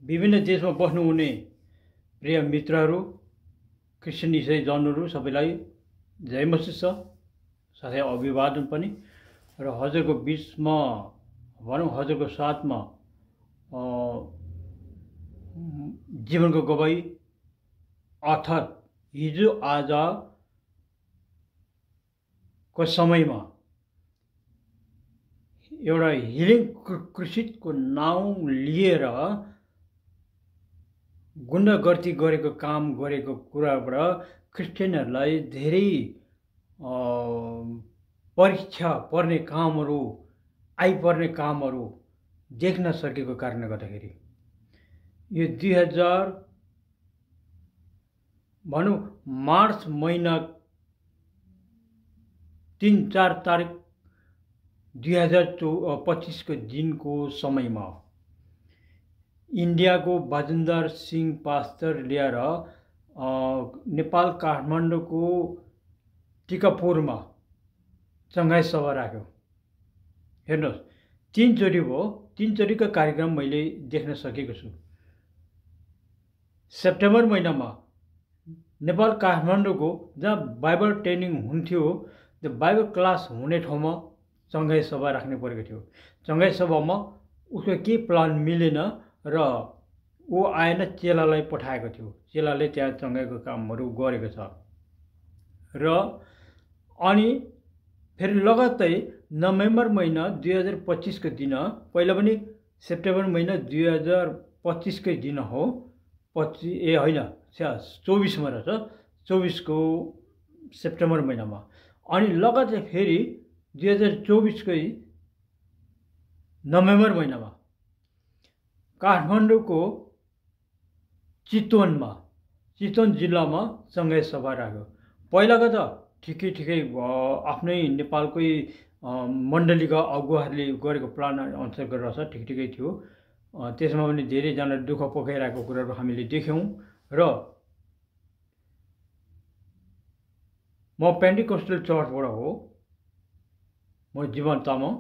विभिन्न देशमा बस्नुहुने प्रिय मित्रहरू, क्रिस्चियन इसाई जनहरू सबैलाई जय मसीह छ, साथै अभिवादन पनि। र हजुरको बिचमा भनौँ हजुरको साथमा जीवनको गवाई अर्थात् हिजो आजको समयमा एउटा हिलिङ क्रुसेडको नाउँ लिएर गुण्डागर्दी गरेको काम गरेको कुराबाट क्रिस्चियनहरूलाई धेरै परीक्षा पर्ने कामहरू आइपर्ने कामहरू देख्न सकेको कारणले गर्दाखेरि यो 2000 भनौँ मार्च महिना 3-4 तारिक 2025 को दिनको समयमा इन्डियाको बाजेन्द्र सिंह पास्टर ल्याएर नेपाल काठमाडौँको टिकापुरमा चङ्गाई सभा राख्यो। हेर्नुहोस्, 3 चोटि भयो, 3 चोटिको कार्यक्रम मैले देख्न सकेको छु। सेप्टेम्बर महिनामा नेपाल काठमाडौँको जहाँ बाइबल ट्रेनिङ हुन्थ्यो, त्यो बाइबल क्लास हुने ठाउँमा चङ्गाई सभा राख्ने परेको थियो। चङ्गाई सभामा उसको केही प्लान मिलेन र ऊ आएन, चेलालाई पठाएको थियो। चेलाले त्यहाँ चङ्गाईको कामहरू गरेको छ। र अनि फेरि लगत्तै नोभेम्बर महिना 2025 को दिन, पहिला पनि सेप्टेम्बर महिना 2025 कै दिन हो, 24 मा रहेछ, 24 को सेप्टेम्बर महिनामा। अनि लगत्तै फेरि 2024 कै नोभेम्बर महिनामा काठमाडौँको चितवन जिल्लामा चङ्गाई सभा राख्यो। पहिलाको त ठिकै आफ्नै नेपालकै मण्डलीका अगुवाहरूले गरेको प्लान अनुसारको रहेछ, ठिकै थियो। त्यसमा पनि धेरैजना दुःख पोखाइरहेको कुराहरू हामीले देख्यौँ। र म पेन्टिकोस्टल चर्चबाट हो, म जीवन तामाङ।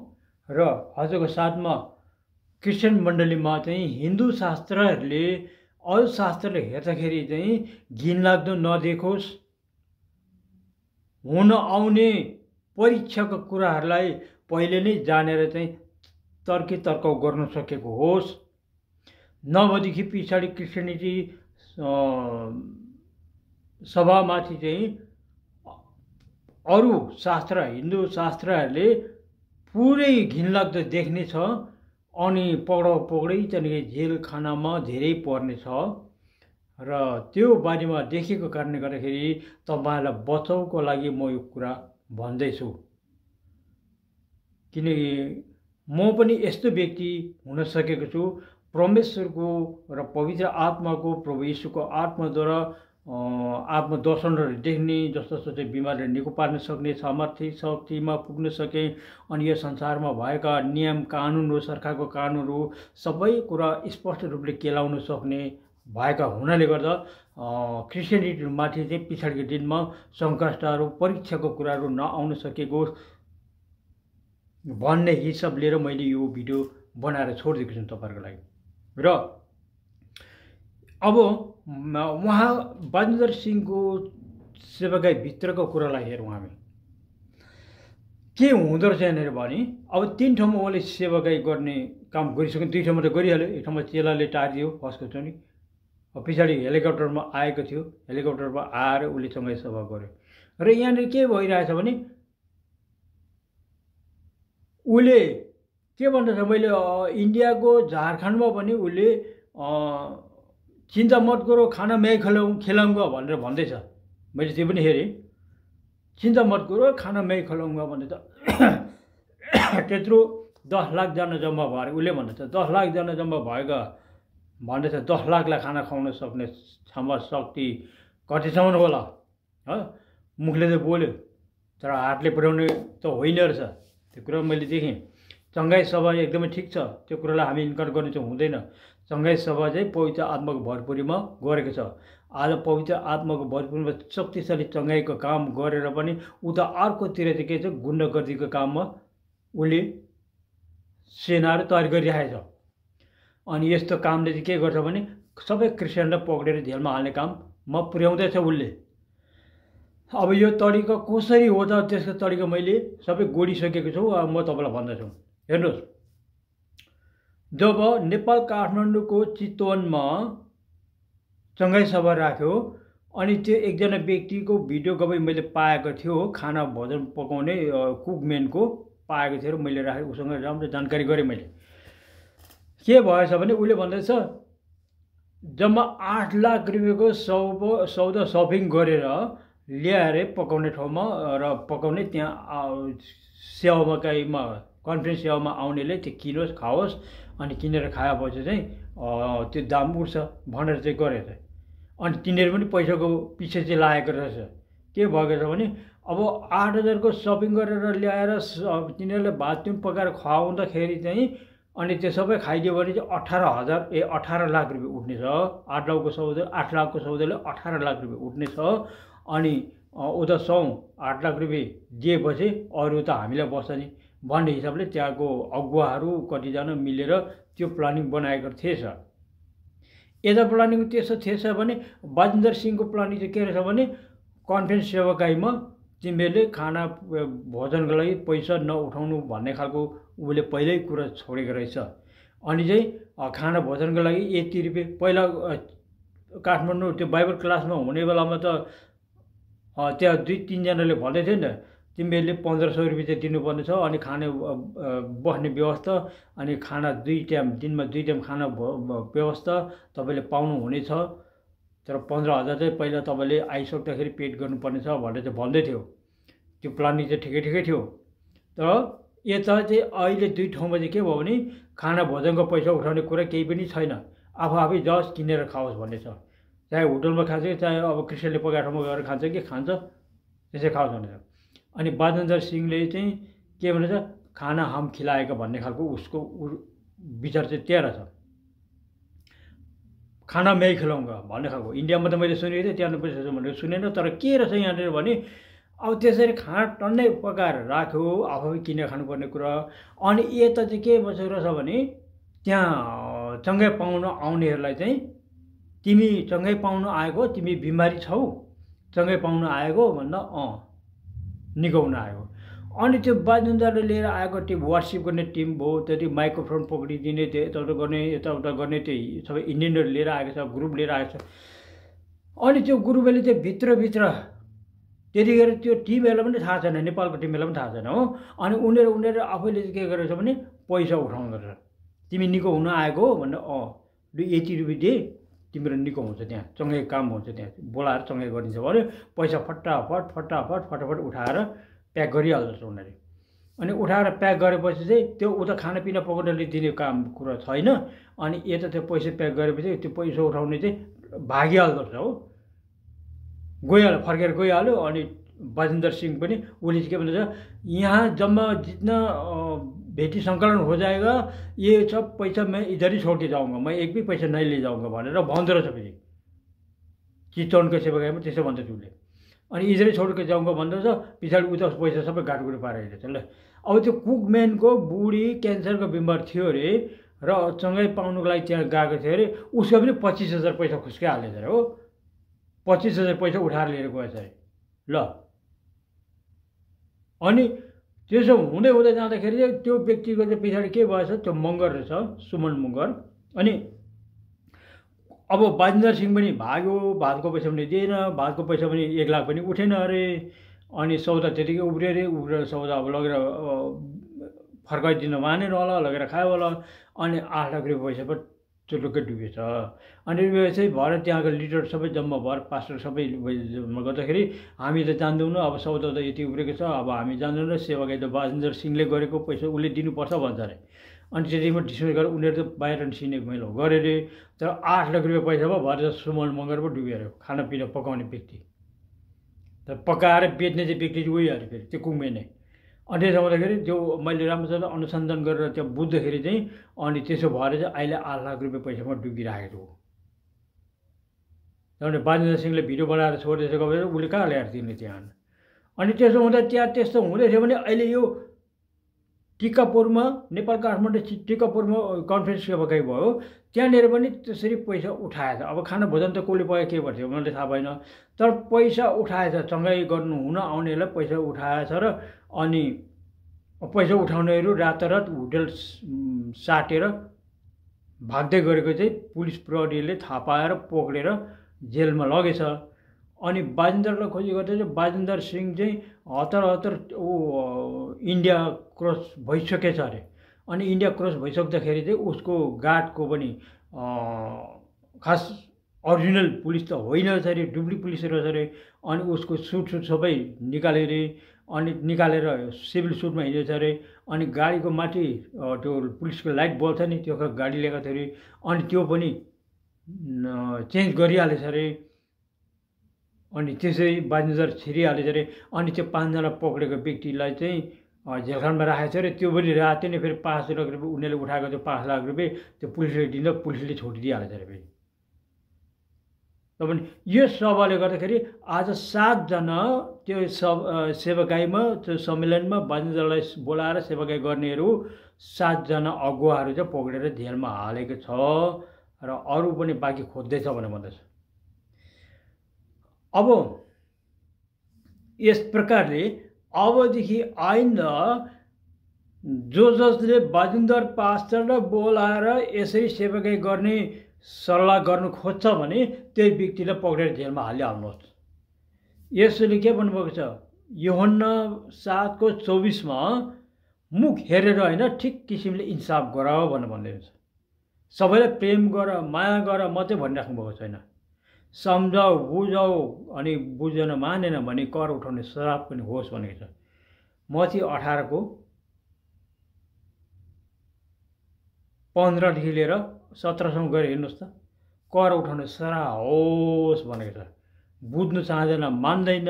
र हजुरको साथमा क्रिस्चियन मण्डलीमा चाहिँ हिन्दू शास्त्रहरूले अरू शास्त्रले हेर्दाखेरि चाहिँ घिनलाग्दो नदेखोस्, हुन आउने परीक्षाको कुराहरूलाई पहिले नै जानेर चाहिँ तर्क गर्न सकेको होस्। नभएदेखि पछाडि क्रिस्चियनिटी सभामाथि चाहिँ अरू शास्त्र, हिन्दू शास्त्रहरूले पुरै घिनलाग्दो देख्ने छ। अनि पक्रै त्यहाँदेखि जेल खानामा धेरै पर्ने छ। र त्यो बारेमा देखेको कारणले गर्दाखेरि तपाईँहरूलाई बचाउको लागि म यो कुरा भन्दैछु। किनकि म पनि यस्तो व्यक्ति हुन सकेको छु, परमेश्वरको र पवित्र आत्माको, प्रभु यीशुको आत्माद्वारा आत्मदर्शनहरू देख्ने, जस्तो बिमारहरू निको पार्न सक्ने सामर्थ्य शक्तिमा पुग्न सके। अनि यो संसारमा भएका नियम कानुनहरू, सरकारको कानुनहरू सबै कुरा स्पष्ट रूपले केलाउन सक्ने भएका हुनाले गर्दा क्रिस्चियनिटीमाथि चाहिँ पछाडिको दिनमा सङ्कटहरू, परीक्षाको कुराहरू नआउन सकेको भन्ने हिसाब लिएर मैले यो भिडियो बनाएर छोडिदिएको छु तपाईँहरूको लागि। र अब उहाँ बाजेन्द्र सिंहको सेवागाई भित्रको कुरालाई हेरौँ हामी। के हुँदो रहेछ यहाँनिर भने, अब 3 ठाउँमा उहाँले सेवागाई गर्ने काम गरिसक्यो। 2 ठाउँमा त गरिहाल्यो, एक ठाउँमा चेलाले टारिदियो फर्स्टको चाहिँ। पछाडि हेलिकप्टरमा आएको थियो, हेलिकप्टरमा आएर उसले चङ्गाई सभा गर्यो। र यहाँनिर के भइरहेछ भने उसले के भन्दछ, मैले इन्डियाको झारखण्डमा पनि उसले चिन्ता मत गरो, खाना मैं खिलाउँगा भनेर भन्दैछ। मैले त्यो पनि हेरेँ, चिन्ता मत गरो, खाना मैं खिलाउँगा भन्दैछ। त्यत्रो 10 लाख जना जम्मा भएर उसले भन्दैछ 10 लाख जना जम्मा भएका भन्दैछ 10 लाखलाई खाना खुवाउन सक्ने क्षमता शक्ति कतिसम्म होला। मुखले त बोल्यो तर हातले पुर्याउने त होइन रहेछ। त्यो कुरा मैले देखेँ। चङ्गाई सभा एकदमै ठिक छ, त्यो कुरालाई हामी इन्कार गर्ने चाहिँ हुँदैन। चङ्गाई सभा चाहिँ पवित्र आत्माको भरपुरीमा गरेको छ। आज पवित्र आत्माको भरपुरीमा शक्तिशाली चङ्गाईको काम गरेर पनि उता अर्कोतिर चाहिँ के छ, गुण्डागर्दीको काममा उसले सेनाहरू तयार गरिरहेको छ। अनि यस्तो कामले चाहिँ के गर्छ भने सबै क्रिस्चियनलाई पक्रेर जेलमा हाल्ने काम म पुर्याउँदैछ उसले। अब यो तरिका कसरी हो त त्यसको तरिका मैले सबै गोडिसकेको छु। अब म तपाईँलाई भन्दैछु हेर्नुहोस्, जब नेपाल काठमाडौँको चितवनमा चङ्गाई सभा राख्यो अनि त्यो एकजना व्यक्तिको भिडियो गबै मैले पाएको थियो, खाना भोजन पकाउने कुकम्यानको पाएको थियो र मैले राखेँ, उसँग राम्रो जानकारी गरेँ मैले। के भएछ भने उसले भन्दैछ जम्मा 8 लाख रुपियाँको सौदा सपिङ गरेर ल्याएर पकाउने ठाउँमा र पकाउने त्यहाँ सेवामा काहीमा कन्फरेन्स सेवामा आउनेले त्यो किनोस् खाओस् अनि किनेर खाएपछि चाहिँ त्यो दाम उठ्छ भनेर चाहिँ गरेछ। अनि तिनीहरू पनि पैसाको पछि चाहिँ लागेको रहेछ। के भएको छ भने अब 8,000 को सपिङ गरेर ल्याएर तिनीहरूले भात तिउन पकाएर खुवाउँदाखेरि चाहिँ अनि त्यो सबै खाइदियो भने चाहिँ 18 लाख रुपियाँ उठ्ने छ। 8 लाखको सौदाले 18 लाख रुपियाँ उठ्ने छ। अनि उता 8 लाख रुपियाँ दिएपछि अरू त हामीलाई बस्छ नि भन्ने हिसाबले त्यहाँको अगुवाहरू कतिजना मिलेर त्यो प्लानिङ बनाएको थिएछ। यता प्लानिङ त्यसो थिएछ भने बाजेन्द्र सिंहको प्लानिङ चाहिँ के रहेछ भने कन्फरेन्स सेवाकाईमा तिमीहरूले खाना भोजनको लागि पैसा नउठाउनु भन्ने खालको उसले पहिल्यै कुरा छोडेको रहेछ। अनि चाहिँ खाना भोजनको लागि यति रुपियाँ पहिला काठमाडौँ त्यो बाइबल क्लासमा हुने बेलामा त त्यहाँ 2-3 जनाले भन्दै थियो नि त तिमीहरूले 1500 रुपियाँ चाहिँ दिनुपर्ने छ अनि खाने बस्ने व्यवस्था अनि खाना 2 टाइम दिनमा 2 टाइम खाना व्यवस्था तपाईँले पाउनुहुनेछ। तर 15,000 चाहिँ पहिला तपाईँले आइसक्दाखेरि पेड गर्नुपर्ने छ भनेर चाहिँ भन्दै थियो। त्यो प्लानिङ चाहिँ ठिकै थियो। तर यता चाहिँ अहिले 2 ठाउँमा चाहिँ के भयो भने खाना भोजनको पैसा उठाउने कुरा केही पनि छैन। आफै जस किनेर खाओस् भन्ने छ। चाहे होटलमा खान्छ कि चाहे अब क्रिस्चियनले पकाएर ठाउँमा गएर खान्छ कि खान्छ त्यसै खाओस् भनेर। अनि बाजेन्द्र सिंहले चाहिँ के भनेछ खाना हम खिलाएका भन्ने खालको उसको विचार चाहिँ त्यहाँ रहेछ। खाना मैं खिलाउँगा भन्ने खालको। इन्डियामा त मैले सुनेको थिएँ, त्यहाँ पैसा भनेर सुनेन। तर के रहेछ यहाँनिर भने अब त्यसरी खाना टन्नै पकाएर राख्यो आफै किनेर खानुपर्ने कुरा। अनि यता चाहिँ के बसेको रहेछ भने त्यहाँ चङ्गाई पाउन आउनेहरूलाई चाहिँ तिमी चङ्गाई पाउन आएको, तिमी बिमारी छौ, चङ्गाई पाउन आएको भन्दा निको हुन आएको। अनि त्यो बाजेन्द्रले लिएर आएको त्यो वार्सिप गर्ने टिम भयो, त्यो माइक्रोफोन पक्रिदिने त्यो यताउता गर्ने यताउता गर्ने त्यो सबै इन्डियनहरू लिएर आएको छ, ग्रुप लिएर आएको छ। अनि त्यो ग्रुपले चाहिँ भित्रभित्र त्यतिखेर त्यो टिमहरूलाई पनि थाहा छैन, नेपालको टिमहरूलाई पनि थाहा छैन हो। अनि उनीहरू आफैले चाहिँ के गरेछ भने पैसा उठाउँदो रहेछ। तिमी निको हुन आएको हो भनेर लु 80 रुपियाँ दे तिम्रो निको हुन्छ, त्यहाँ चङ्गाई काम हुन्छ, त्यहाँ बोलाएर चङ्गाई गरिन्छ भने पैसा फटाफट उठाएर प्याक गरिहाल्दछ उनीहरूले। अनि उठाएर प्याक गरेपछि चाहिँ त्यो उता खानापिना पकाउनेले दिने काम कुरा छैन। अनि यता त्यो पैसा प्याक गरेपछि त्यो पैसा उठाउने चाहिँ भागिहाल्दो रहेछ हो, गइहाल्यो, फर्केर गइहाल्यो। अनि बाजेन्द्र सिंह पनि उसले के भन्छ यहाँ जम्मा जितना भेटी सङ्कलन हो जाएगा ये सब पैसा मैं इधर ही छोड़ के जाऊँगा, मैं एक भी पैसा नहीं ले जाऊँगा भनेर भन्दो रहेछ। फेरि चितवनको सेवाकाईमा त्यसो भन्छ उसले। अनि इधरै छोड के जाऊँगा भन्दो रहेछ। पछाडि उता पैसा सबै गाडगुडी पारेर ल। अब त्यो कुकम्यानको बुढी क्यान्सरको बिमार थियो अरे र चङ्गाई पाउनुको लागि त्यहाँ गएको थियो अरे, उसको पनि 25,000 पैसा खुस्किहालेछ अरे हो। 25,000 पैसा उठाएर लिएर गएछ अरे ल। अनि त्यसो हुँदै जाँदाखेरि त्यो व्यक्तिको चाहिँ पछाडि के भएछ, त्यो मगर रहेछ सुमन मगर। अनि अब बाजेन्द्र सिंह पनि भाग्यो, भातको पैसा पनि दिएन, भातको पैसा पनि 1 लाख पनि उठेन अरे। अनि सौदा त्यतिकै उब्रियो अरे, उब्रेर सौदा अब लगेर फर्काइदिन मानेन होला, लगेर खायो होला। अनि 8 लाख रुपियाँ पैसा पनि चुटुक्कै डुबेछ। अनि चाहिँ भएर त्यहाँको लिडर सबै जम्मा भएर पास्टर सबै गर्दाखेरि हामी त जान्दैनौँ, अब सौदा त यति उब्रेको छ, अब हामी जान्दैनौँ, सेवाकाई त बाजेन्द्र सिंहले गरेको पैसा उसले दिनुपर्छ भन्छ अरे। अनि त्यतिमा डिस्कस गरेर उनीहरू त बाहिर निस्किने मैलो गरे अरे। तर 8 लाख रुपियाँ पैसामा भएर सुमन मगर पो डुब्यो अरे, खानापिना पकाउने व्यक्ति। तर पकाएर बेच्ने चाहिँ व्यक्ति चाहिँ उही अरे फेरि त्यो कुकम्यान नै। अनि त्यसो हुँदाखेरि त्यो मैले राम्रोसँग अनुसन्धान गरेर त्यो बुझ्दाखेरि चाहिँ अनि त्यसो भएर चाहिँ अहिले 8 लाख रुपियाँ पैसामा डुबिरहेको हो। किनभने बाजेन्द्र सिंहले भिडियो बनाएर छोडिदिएछ गएर उसले कहाँ ल्याएर दिने त्यहाँ। अनि त्यसो हुँदा त्यहाँ त्यस्तो हुँदै थियो भने अहिले यो टिकापुरमा नेपाल काठमाडौँ टिकापुरमा कन्फरेन्स सेवाकाई भयो, त्यहाँनिर पनि त्यसरी पैसा उठाएछ। अब खाना भोजन त कसले पायो के पर्थ्यो मलाई थाहा भएन, तर पैसा उठाएछ। चङ्गाई गर्नु हुन आउनेलाई पैसा उठाएछ र अनि पैसा उठाउनेहरू रातारात होटल साटेर भाग्दै गरेको चाहिँ पुलिस प्रहरीले थाहा पाएर पक्रेर जेलमा लगेछ। अनि बाजेन्द्रलाई खोजी गर्दै बाजेन्द्र सिंह चाहिँ हतार इन्डिया क्रस भइसकेछ अरे। अनि इन्डिया क्रस भइसक्दाखेरि चाहिँ उसको गार्डको पनि खास ओरिजिनल पुलिस त होइन अरे, डुप्लिकेट पुलिस रहेछ अरे। अनि उसको सुट सबै निकालेर अनि निकालेर सिभिल सुटमा हिँडेछ अरे। अनि गाडीको माथि त्यो पुलिसको लाइट बल्छ नि त्यो गाडी ल्याएको थियो अरे, अनि त्यो पनि चेन्ज गरिहालेछ अरे। अनि त्यसै बाजेन्द्र छिरिहालेछ अरे। अनि त्यो 5 जना पक्रेको व्यक्तिलाई चाहिँ जेलखानामा राखेको छ अरे। त्यो पनि राति नै फेरि 5 लाख रुपियाँ उनीहरूले उठाएको थियो, 5 लाख रुपियाँ त्यो पुलिसले दिँदा पुलिसले छुटिदिइहालेछ अरे फेरि। तपाईँ यो सभाले गर्दाखेरि आज 7 जना त्यो सेवाकाईमा त्यो सम्मेलनमा बाजेन्द्रलाई बोलाएर सेवाकाई गर्नेहरू 7 जना अगुवाहरू चाहिँ पक्रेर जेलमा हालेको छ र अरू पनि बाँकी खोज्दैछ भनेर भन्दैछ। अब यस प्रकारले अबदेखि आइन्दा जसले बाजेन्द्र पास्टरलाई बोलाएर यसरी सेवाकाई गर्ने सल्लाह गर्नु खोज्छ भने त्यही व्यक्तिलाई पक्रेर जेलमा हालिहाल्नुहोस्। यसले के भन्नुभएको छ, यूहन्ना 7:24 मुख हेरेर होइन ठिक किसिमले इन्साफ गर भनेर भन्दैछ। सबैलाई प्रेम गर, माया गर मात्रै भनिराख्नु भएको छैन। सम्झाऊ, बुझाऊ, अनि बुझ्न मानेन भने कर उठाउने श्राप पनि होस् भनेको छ। मत्ती 18:15 लिएर 17 गएर हेर्नुहोस् त, कर उठाउने श्राप होस् भनेको छ। बुझ्नु चाहँदैन, मान्दैन,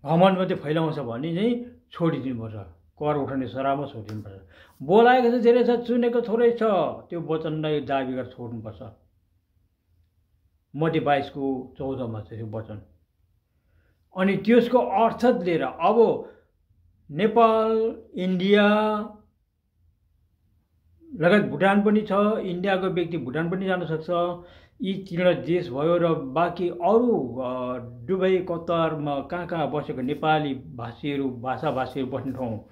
घमण्ड मात्रै फैलाउँछ भने चाहिँ छोडिदिनुपर्छ, कर उठाउने श्रापमा छोडिदिनुपर्छ। बोलाएको चाहिँ धेरै छ, चुनेको थोरै छ, त्यो वचनलाई दाबी गरेर छोड्नुपर्छ। मत्ती 22:14 छ त्यो वचन। अनि त्यसको अर्थ लिएर अब नेपाल, इन्डिया लगायत भुटान पनि छ, इन्डियाको व्यक्ति भुटान पनि जान सक्छ। यी 3 देश भयो र बाँकी अरू दुबई, कतारमा कहाँ बसेको नेपाली भाषीहरू, भाषाभाषीहरू बस्ने ठाउँ,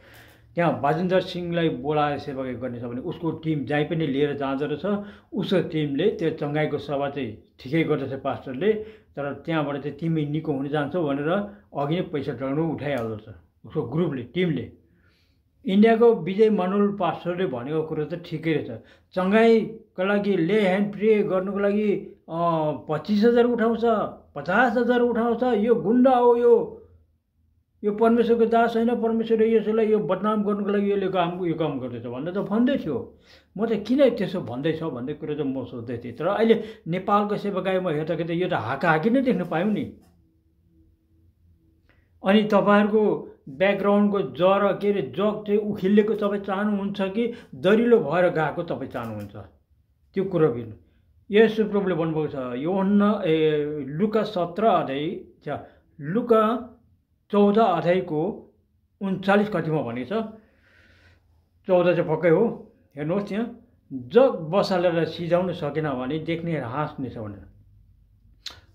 त्यहाँ बाजेन्द्र सिंहलाई बोलाएर सेवाकाई गर्नेछ भने उसको टिम जहीँ पनि लिएर जाँदो रहेछ। उसको टिमले त्यो चङ्गाईको सभा चाहिँ ठिकै गर्दछ पास्टरले, तर त्यहाँबाट चाहिँ तिमी निको हुन जान्छौ भनेर अघि नै पैसा डराउनु उठाइहाल्दो रहेछ उसको ग्रुपले, टिमले। इन्डियाको विजय मनोल पास्टरले भनेको कुरो त ठिकै रहेछ। चङ्गाईको लागि ले ह्यान्ड प्रे गर्नुको लागि 25,000 उठाउँछ, 50,000 उठाउँछ। यो गुन्डा हो, यो परमेश्वरको दास होइन, परमेश्वरले यसलाई यो बदनाम गर्नुको लागि यो काम गर्दैछ भनेर त भन्दै थियो। म त किन त्यसो भन्दैछ भन्ने कुरो चाहिँ म सोच्दै थिएँ। तर अहिले नेपालको सेवाकाईमा हेर्दाखेरि यो त हाकाहाकी नै देख्न पायौँ नि। अनि तपाईँहरूको ब्याकग्राउन्डको जग चाहिँ उखिलेको तपाईँ चाहनुहुन्छ कि दरिलो भएर गएको तपाईँ चाहनुहुन्छ, त्यो कुरो बिर्नु। यसो प्रभुले भन्नुभएको छ लुका 14:39 कतिमा भनेको छ, 14 चाहिँ पक्कै हो। हेर्नुहोस् त्यहाँ, जग बसालेर सिझाउन सकेन भने देख्ने हाँस्ने छ भनेर।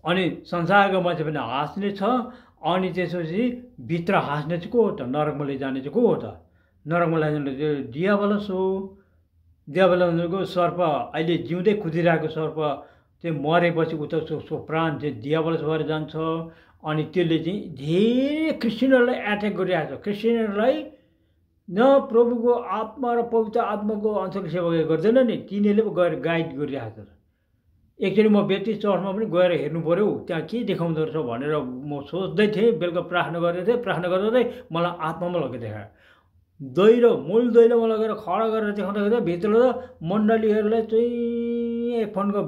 अनि संसारको मान्छे पनि हाँस्ने छ। अनि त्यसपछि भित्र हाँस्ने चाहिँ को हो त, नरकमा लैजाने चाहिँ को हो त? नरकमा लैजाने चाहिँ डियाबलस हो। डियाबलसको सर्प, अहिले जिउँदै कुदिरहेको सर्प चाहिँ मरेपछि उता उसको प्राण चाहिँ डियाबलस भएर जान्छ। अनि त्यसले चाहिँ धेरै क्रिस्चियनहरूलाई एट्याक गरिरहेको छ। क्रिस्चियनहरूलाई न प्रभुको आत्मा र पवित्र आत्माको अनुसारको सेवा गर्दैन नि, तिनीहरूले पो गएर गाइड गरिरहेको छ। एकचोटि म बेप्टिस्ट चर्चमा पनि गएर हेर्नु पऱ्यो त्यहाँ के देखाउँदो रहेछ भनेर म सोच्दै थिएँ। बेलुका प्रार्थना गर्दै थिएँ, प्रार्थना गर्दै मलाई आत्मामा लगेर देखायो। मूल दैलोमा लगेर खडा गरेर देखाउँदाखेरि भित्र मण्डलीहरूलाई चाहिँ एक फन्को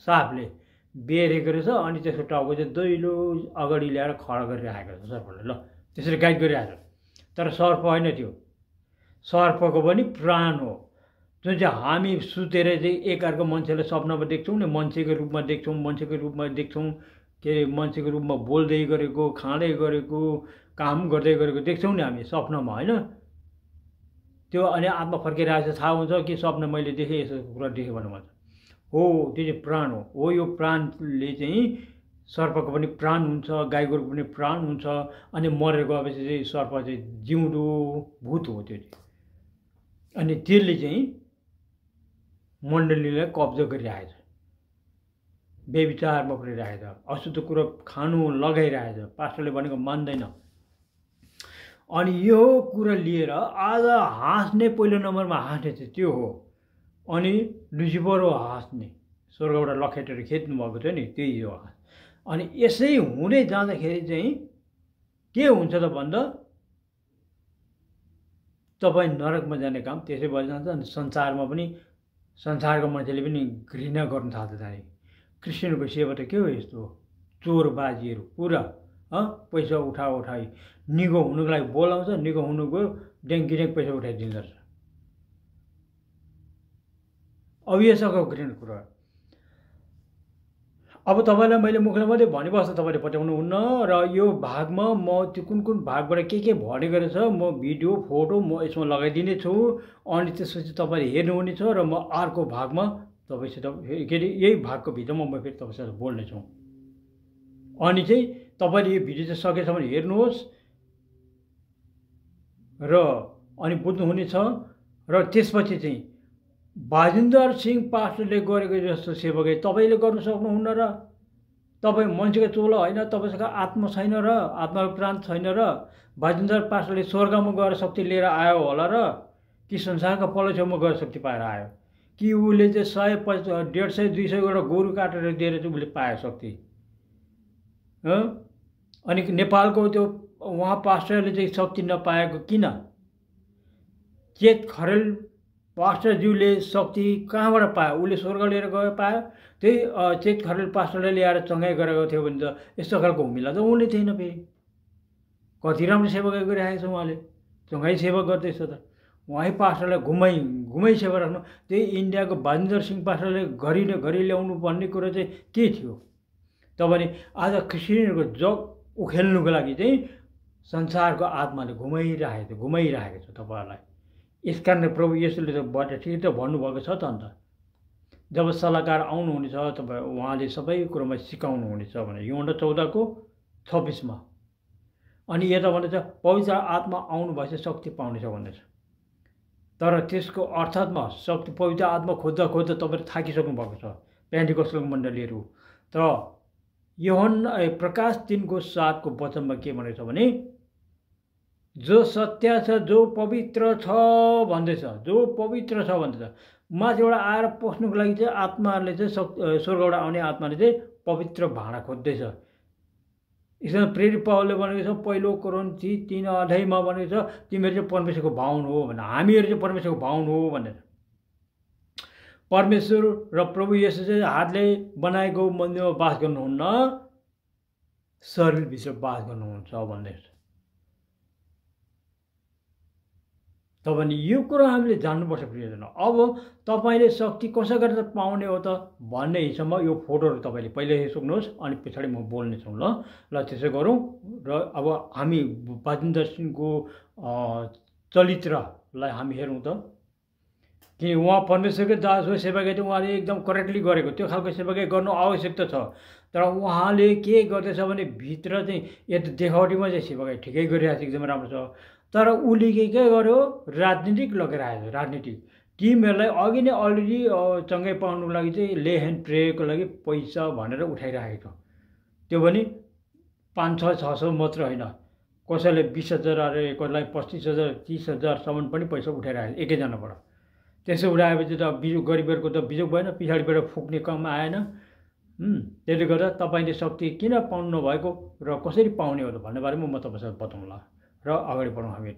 सापले बेरेको रहेछ। अनि त्यसको टाउको चाहिँ दैलो अगाडि ल्याएर खडा गरिराखेको छ सर्पले। ल त्यसरी गाइड गरिरहेको छ। तर सर्प होइन, त्यो सर्पको पनि प्राण हो, जुन चाहिँ हामी सुतेर चाहिँ एकअर्को मान्छेलाई सपनामा देख्छौँ नि, मान्छेको रूपमा देख्छौँ, के मान्छेको रूपमा बोल्दै गरेको, खाँदै गरेको, काम गर्दै गरेको देख्छौँ नि हामी सपनामा, होइन? त्यो अनि आत्मा फर्किरहेको छ थाहा हुन्छ कि सपना मैले देखेँ यसो कुरा देखेँ भन्नु भन्छ। हो त्यो चाहिँ प्राण हो। यो प्राणले चाहिँ सर्पको पनि प्राण हुन्छ, गाई गोरुको पनि प्राण हुन्छ। अनि मरेर गएपछि चाहिँ सर्प चाहिँ जिउँदो भूत हो त्यो चाहिँ। अनि त्यसले चाहिँ मण्डलीलाई कब्जा गरिरहेछ, बेविचारमा परिरहेछ, अशुद्ध कुरो खानु लगाइरहेछ, पास्टरले भनेको मान्दैन। अनि यो कुरा लिएर आज हाँस्ने पहिलो नम्बरमा हाँस्ने चाहिँ त्यो हो। अनि लुसिफर हो हाँस्ने, स्वर्गबाट लखेटेर खेद्नु भएको थियो नि, त्यही हो। अनि यसै हुँदै जाँदाखेरि चाहिँ के हुन्छ त भन्दा तपाईँ नरकमा जाने काम त्यसै भएर जान्छ। अनि संसारमा पनि संसारको मान्छेले पनि घृणा गर्न थाल्छ। चाहिँ क्रिस्चियनको सेवा त के हो यस्तो चोरबाजीहरू पुरा पैसा उठाइ निगो हुनुको लागि बोलाउँछ, निगो हुनुको ड्याङ्क पैसा उठाइदिँदो रहेछ। अब यो सबको घृणा कुरा। अब तपाईँलाई मैले मुखले मात्रै भनिबस्दा तपाईँले पत्याउनुहुन्न। र यो भागमा म त्यो कुन कुन भागबाट के भनेको रहेछ म भिडियो फोटो म यसमा लगाइदिने छु। अनि त्यसपछि तपाईँले हेर्नुहुनेछ र म अर्को भागमा तपाईँसित के अरे यही भागको भित्रमा म फेरि तपाईँसँग बोल्नेछु। अनि चाहिँ तपाईँले यो भिडियो चाहिँ सकेछ भने हेर्नुहोस् र अनि बुझ्नुहुनेछ। र त्यसपछि चाहिँ बाजिन्दर सिंह पास्टरले गरेको जस्तो सेवकै तपाईँले गर्नु सक्नुहुन्न। र तपाईँ मान्छेको चोलो होइन, तपाईँसँग आत्मा छैन र आत्माको प्राण छैन र बाजिन्दर पास्टरले स्वर्गमा गएर शक्ति लिएर आयो होला र कि संसारका पल्लो छेउमा गएर शक्ति पाएर आयो कि उसले चाहिँ 100, 150, 200 गोरु काटेर दिएर चाहिँ उसले पायो शक्ति। अनि नेपालको त्यो उहाँ पास्टरले चाहिँ शक्ति नपाएको किन? चेत खरेल पास्टरज्यूले शक्ति कहाँबाट पायो? उसले स्वर्ग लिएर गयो पायो। त्यही चेत खरेल पास्टरले ल्याएर चङ्गाइ गरेको थियो भने त यस्तो खालको हुमिला त उनले थिएन। फेरि कति राम्रो सेवा गरिरहेको छ उहाँले, चङ्गाइ सेवा गर्दैछ त। उहाँ पास्टरलाई घुमाइ सेवा राख्नु। त्यही इन्डियाको बाजिन्दर सिंह पास्टरले घरि ल्याउनु भन्ने कुरो चाहिँ के थियो? तपाईँले आज क्रिस्चियनहरूको जग उखेल्नुको लागि चाहिँ संसारको आत्माले घुमाइरहेको छ तपाईँहरूलाई। यस कारण प्रभु येशूले त ठिकै त भन्नुभएको छ त। अन्त जब सल्लाहकार आउनुहुनेछ तपाईँ उहाँले सबै कुरोमा सिकाउनुहुनेछ भने योहन्ना 14:26 अनि यता भन्दैछ पवित्र आत्मा आउनु भएछ शक्ति पाउनेछ भन्दैछ। तर त्यसको अर्थात्मा शक्ति पवित्र आत्मा खोज्दा तपाईँले थाकिसक्नु भएको छ पेन्टिकोस्टल मण्डलीहरू। तर योहन्ना प्रकाश 3:7 वचनमा के भनेको छ भने जो सत्य छ, जो पवित्र छ भन्दैछ, जो पवित्र छ भन्दैछ। माथिबाट आएर पस्नुको लागि चाहिँ आत्माले चाहिँ स्वर्गबाट आउने आत्माले चाहिँ पवित्र भाँडा खोज्दैछ। यसमा प्रेरित पावलले भनेको छ 1 कोरिन्थी 3:28 भनेको छ तिमीहरू चाहिँ परमेश्वरको बाहुन हो भनेर, हामीहरू चाहिँ परमेश्वरको बाहुन हो भनेर। परमेश्वर र प्रभु येशू चाहिँ हातले बनाएको मन्दिरमा बास गर्नुहुन्न, शरीरभित्र बास गर्नुहुन्छ भन्दैछ। तपाईँले यो कुरा हामीले जान्नुपर्छ प्रियजन। अब तपाईँले शक्ति कसो गरेर पाउने हो त भन्ने हिसाबमा यो फोटोहरू तपाईँले पहिले हेर्नुहोस् अनि पछाडि म बोल्नेछौँ। ल त्यसो गरौँ। र अब हामी बाजिन्दर सिंहको चरित्रलाई हामी हेरौँ त। कि उहाँ परमेश्वरकै दास हो, सेवाकै चाहिँ उहाँले एकदम करेक्टली गरेको त्यो खालको सेवाकै गर्नु आवश्यकता छ। तर उहाँले के गर्दैछ भने भित्र चाहिँ यता देखावटीमा चाहिँ सेवाकै ठिकै गरिरहेको छ, एकदमै राम्रो छ। तर उसले के गर्यो? राजनीतिक लगाइरहेको छ। राजनीतिक टिमहरूलाई अघि नै अलरेडी चङ्गाइ पाउनुको लागि चाहिँ ले एन्ड प्रेयरको लागि पैसा भनेर उठाइरहेको छ। त्यो पनि 500-600 मात्र होइन, कसैले 20,000 अरे कसैलाई 25,000 30,000सम्म पनि पैसा उठाइरहेको छ एकैजनाबाट। त्यसो उठाएपछि त बिजोग गरिबहरूको त बिजोग भएन, पछाडिबाट फुक्ने काम आएन। त्यसले गर्दा तपाईँले शक्ति किन पाउनु नभएको र कसरी पाउने हो त भन्ने बारेमा म तपाईँसँग बताउँला र अगाडि बढौँ हामी।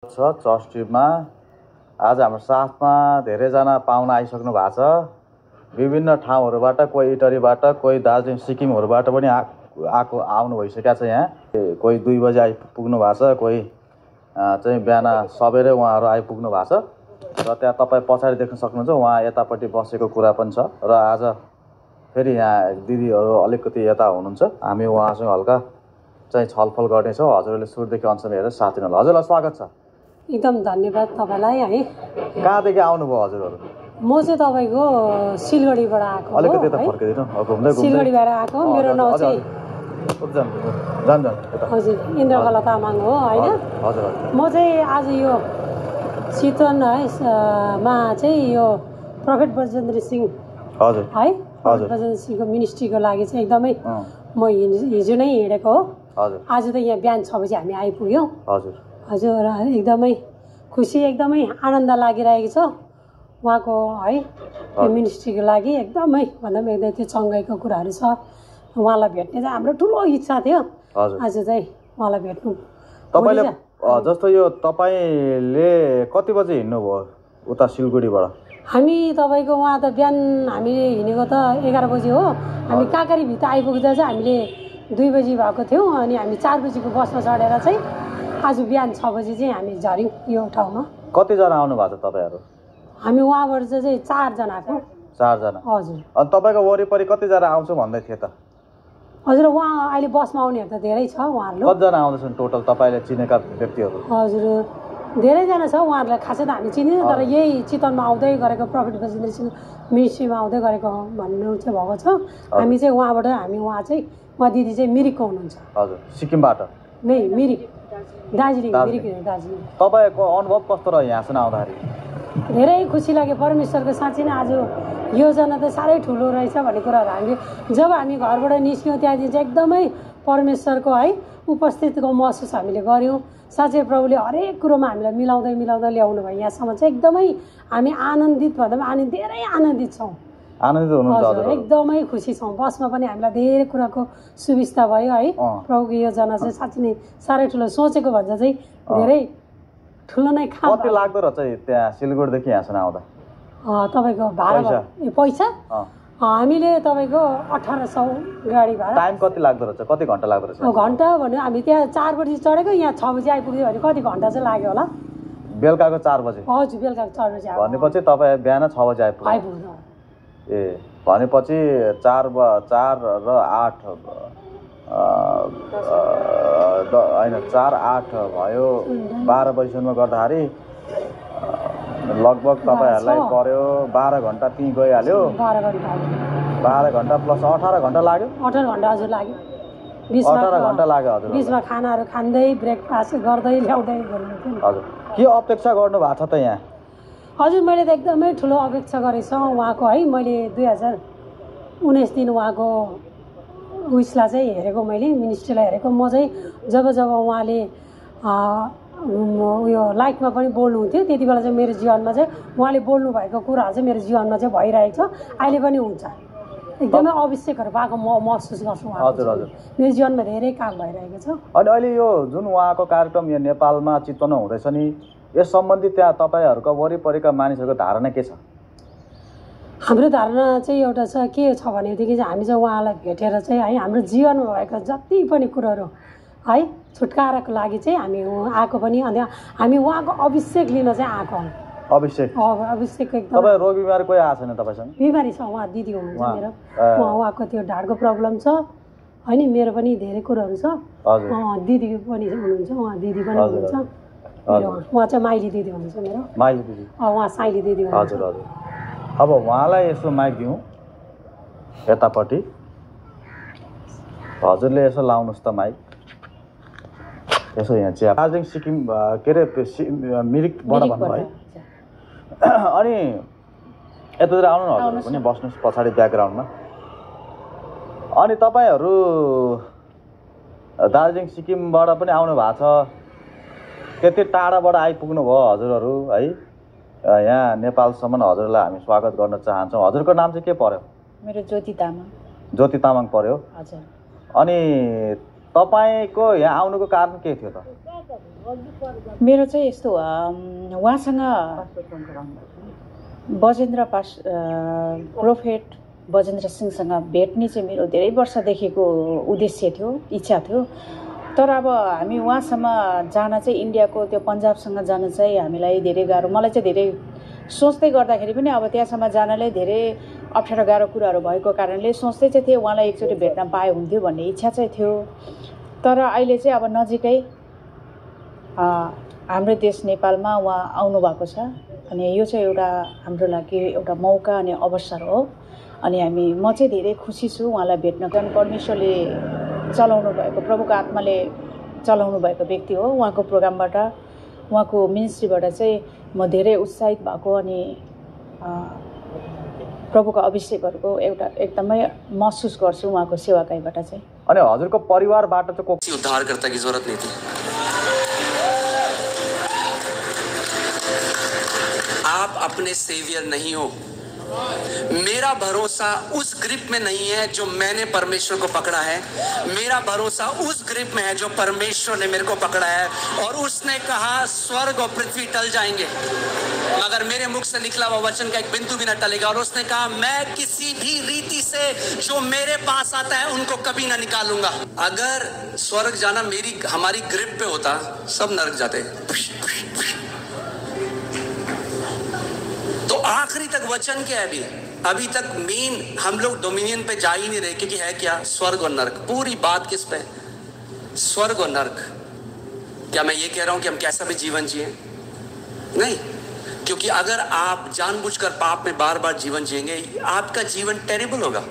चर्च ट्युबमा आज हाम्रो साथमा धेरैजना पाहुना आइसक्नु भएको छ। विभिन्न ठाउँहरूबाट, कोही इटरीबाट, कोही दार्जिलिङ सिक्किमहरूबाट पनि आउनु भइसकेको छ। यहाँ कोही 2 बजे आइपुग्नु भएको छ, कोही चाहिँ बिहान सबेरै उहाँहरू आइपुग्नु भएको छ। र त्यहाँ तपाईँ पछाडि देख्न सक्नुहुन्छ उहाँ यतापट्टि बसेको कुरा पनि छ। र आज फेरि यहाँ दिदीहरू अलिकति यता हुनुहुन्छ, हामी उहाँसँग हल्का चाहिँ छलफल गर्नेछौँ। हजुरहरूले सुरुदेखि अन्तसम्म हेरेर साथ दिनु होला। हजुरलाई स्वागत छ। एकदम धन्यवाद तपाईँलाई है। कहाँदेखि आउनुभयो हजुरहरू? म चाहिँ तपाईँको सिलगढीबाट आएको हो। अलिकति यता फर्किदिनु, घुम्दै घुम्दै सिलगढीबाट आएको। मेरो नाउँ चाहिँ हजुर इन्द्रकला तामाङ हो होइन। म चाहिँ आज यो चितवन है मा चाहिँ यो प्रोफेट बजेन्द्र सिंह हजुर है बजेन्द्र सिंहको मिनिस्ट्रीको लागि चाहिँ एकदमै म हिजो नै हिँडेको हो। आज त यहाँ बिहान 6 बजी हामी आइपुग्यौँ। हजुर एकदमै खुसी एकदमै आनन्द लागिरहेको छ उहाँको है त्यो मिनिस्ट्रीको लागि। एकदमै भन्दा पनि एकदमै त्यो चङ्गाइको कुराहरू छ। उहाँलाई भेट्ने चाहिँ हाम्रो ठुलो इच्छा थियो। आज चाहिँ उहाँलाई भेट्नु। तपाईँले जस्तो यो तपाईँले कति बजी हिँड्नुभयो उता सिलगढीबाट? हामी तपाईँको उहाँ त बिहान हामीले हिँडेको त 11 बजी हो। हामी काँकरीभित्र आइपुग्दा चाहिँ हामीले 2 बजी भएको थियौँ। अनि हामी 4 बजीको बसमा चढेर चाहिँ आज बिहान 6 बजी चाहिँ हामी झऱ्यौँ यो ठाउँमा। कतिजना आउनु भएको छ तपाईँहरू? हामी उहाँबाट चाहिँ 4 जना आएको। 4 जना? हजुर। अनि तपाईँको वरिपरि कतिजना आउँछु भन्दै थिए त? हजुर उहाँ अहिले बसमा आउनेहरू त धेरै छ। उहाँहरू कतिजना आउँदैछन् टोटल तपाईँले चिनेका व्यक्तिहरू? हजुर धेरैजना छ। उहाँहरूलाई खासै त हामी चिनिन्छ, तर यही चितवनमा आउँदै गरेको प्रोफेट बजेन्द्र सिंह मिनिस्ट्रीमा आउँदै गरेको भन्नु चाहिँ भएको छ। हामी चाहिँ उहाँबाट उहाँ दिदी चाहिँ मिरिकको हुनुहुन्छ। हजुर सिक्किमबाट? नै मिरिक दार्जिलिङ। मिरिक दार्जिलिङ। तपाईँको अनुभव कस्तो रह्यो यहाँसम्म आउँदाखेरि? धेरै खुसी लाग्यो। परमेश्वरको साँच्चै नै आज योजना त साह्रै ठुलो रहेछ भन्ने कुराहरू हामीले जब हामी घरबाट निस्क्यौँ त्यहाँदेखि चाहिँ एकदमै परमेश्वरको है उपस्थितिको महसुस हामीले गऱ्यौँ। साँच्चै प्रभुले हरेक कुरोमा हामीलाई मिलाउँदै ल्याउनु भयो यहाँसम्म चाहिँ एकदमै हामी आनन्दित भन्दा पनि धेरै आनन्दित छौँ। आनन्दित हुनुहुन्छ? एकदमै खुसी छौँ। बसमा पनि हामीलाई धेरै कुराको सुविस्ता भयो है। प्रभुको योजना चाहिँ साँच्चै नै साह्रै ठुलो सोचेको भन्दा चाहिँ धेरै ठुलो नै काम। कति लाग्दो रहेछ त्यहाँ सिलगढीदेखि यहाँसम्म आउँदा? तपाईँको भाडा पैसा हामीले तपाईँको 1800 गाडी भाडा। टाइम कति लाग्दो रहेछ? कति घन्टा लाग्दो रहेछ? घन्टा भन्यो हामी त्यहाँ 4 बजी चढेको, यहाँ 6 बजी आइपुग्यो भने कति घन्टा चाहिँ लाग्यो होला? बेलुकाको 4 बजे? हजुर बेलुकाको 4 बजी आयो भनेपछि तपाईँ बिहान 6 बजी आइपुग्नु? ए भनेपछि 4 र 8 होइन 4 8 भयो 12 बजीसम्म गर्दाखेरि लगभग तपाईँहरूलाई पर्यो 12 घन्टा त्यहीँ गइहाल्यो। 12 घन्टा प्लस 18 घन्टा लाग्यो? 18 घन्टा हजुर लाग्यो। 18 घन्टा लाग्यो हजुर। बिचमा खानाहरू खाँदै ब्रेकफास्ट गर्दै ल्याउँदै गर्नु। हजुर के अपेक्षा गर्नु भएको छ त यहाँ? हजुर मैले त एकदमै ठुलो अपेक्षा गरेको छु उहाँको है। मैले 2019 दिन उहाँको उयसलाई चाहिँ हेरेको, मैले मिनिस्ट्रीलाई हेरेको। म चाहिँ जब उहाँले उयो लाइफमा पनि बोल्नुहुन्थ्यो त्यति बेला चाहिँ मेरो जीवनमा चाहिँ उहाँले बोल्नु भएको कुराहरू चाहिँ मेरो जीवनमा चाहिँ भइरहेको छ, अहिले पनि हुन्छ। एकदमै आवश्यकहरू भएको म महसुस गर्छु। हजुर हजुर मेरो जीवनमा धेरै काम भइरहेको छ। अनि अहिले यो जुन उहाँको कार्यक्रम यहाँ नेपालमा चितवनमा हुँदैछ नि, यस सम्बन्धी त्यहाँ तपाईँहरूको वरिपरिका मानिसहरूको धारणा के छ? हाम्रो धारणा चाहिँ एउटा छ, के छ भनेदेखि चाहिँ हामी चाहिँ उहाँलाई भेटेर चाहिँ है हाम्रो जीवनमा भएको जति पनि कुरोहरू है छुटकाराको लागि चाहिँ हामी आएको पनि। अनि हामी उहाँको अभिषेक लिन चाहिँ आएको हौँ। अभिषेक एकदम। तपाईँ रोग बिमारी कोही आएको छैन तपाईँसँग? बिमारी छ, उहाँ दिदी हुनुहुन्छ मेरो। उहाँको त्यो ढाडको प्रब्लम छ होइन, मेरो पनि धेरै कुरोहरू छ। दिदी पनि हुनुहुन्छ, उहाँ दिदी पनि हुनुहुन्छ मेरो। उहाँ चाहिँ माइली दिदी हुनुहुन्छ मेरो। माइली दिदी? उहाँ साइली दिदी हुनुहुन्छ। हजुर हजुर। अब उहाँलाई यसो माइक दिउँ यतापट्टि, हजुरले यसो लाउनुहोस् त माइक यसो। यहाँ चाहिँ दार्जिलिङ सिक्किम के अरे मिरिकबाट भन्नुभयो है। अनि यतातिर आउनु न हजुर पनि, बस्नुहोस् पछाडि ब्याकग्राउन्डमा। अनि तपाईँहरू दार्जिलिङ सिक्किमबाट पनि आउनु भएको छ, त्यति टाढाबाट आइपुग्नु भयो हजुरहरू है यहाँ नेपालसम्म। हजुरलाई हामी स्वागत गर्न चाहन्छौँ। हजुरको नाम चाहिँ के पर्यो? मेरो ज्योति तामाङ। ज्योति तामाङ पर्यो? हजुर। अनि तपाईँको यहाँ आउनुको कारण के थियो त? मेरो चाहिँ यस्तो उहाँसँग प्रोफेट बजेन्द्र सिंहसँग भेट्ने चाहिँ मेरो धेरै वर्षदेखिको उद्देश्य थियो, इच्छा थियो। तर अब हामी उहाँसम्म जान चाहिँ इन्डियाको त्यो पन्जाबसँग जान चाहिँ हामीलाई धेरै गाह्रो। मलाई चाहिँ धेरै सोच्दै गर्दाखेरि पनि अब त्यहाँसम्म जानलाई धेरै अप्ठ्यारो गाह्रो कुराहरू भएको कारणले सोच्दै चाहिँ थिएँ उहाँलाई एकचोटि भेट्न पाए हुन्थ्यो भन्ने इच्छा चाहिँ थियो। तर अहिले चाहिँ अब नजिकै हाम्रो देश नेपालमा उहाँ आउनुभएको छ अनि यो चाहिँ एउटा हाम्रो लागि एउटा मौका अनि अवसर हो। अनि म चाहिँ धेरै खुसी छु उहाँलाई भेट्न। परमेश्वरले चलाउनु भएको, प्रभुको आत्माले चलाउनु भएको व्यक्ति हो। उहाँको प्रोग्रामबाट, उहाँको मिनिस्ट्रीबाट चाहिँ म धेरै उत्साहित भएको अनि प्रभुको अभिषेकहरूको एउटा एकदमै महसुस गर्छु उहाँको सेवाकाईबाट चाहिँ। अनि हजुरको परिवारबाट चाहिँ किसी उद्धारकर्ता की जरूरत नहीं थी। आप अपने सेवियर नहीं हो। मेरा भरोसा उस ग्रिप में नहीं है जो मैंने परमेश्वर को पकड़ा है। मेरा भरोसा उस ग्रिप में है जो परमेश्वर ने मेरे को पकड़ा है। और उसने कहा स्वर्ग और पृथ्वी टल जाएंगे मगर मेरे मुख से निकला हुआ वचन का एक बिंदु भी न टलेगा। और उसने कहा मैं किसी भी रीति से जो मेरे पास आता है उनको कभी ना निकालूंगा। अगर स्वर्ग जाना हमारी ग्रिप पे होता, सब नरक जाते। तो आखिरी तक वचन क्या है? अभी तक मेन हम लोग डोमिनियन पे जा ही नहीं रहे, क्योंकि है क्या? स्वर्ग और नरक। पूरी बात किस पे? स्वर्ग और नरक। क्या मैं ये कह रहा हूं कि हम कैसा भी जीवन जिए? नहीं, क्योंकि अगर आप जानबूझकर पाप में बार बार जीवन जिएंगे, आपका जीवन टेरिबल होगा।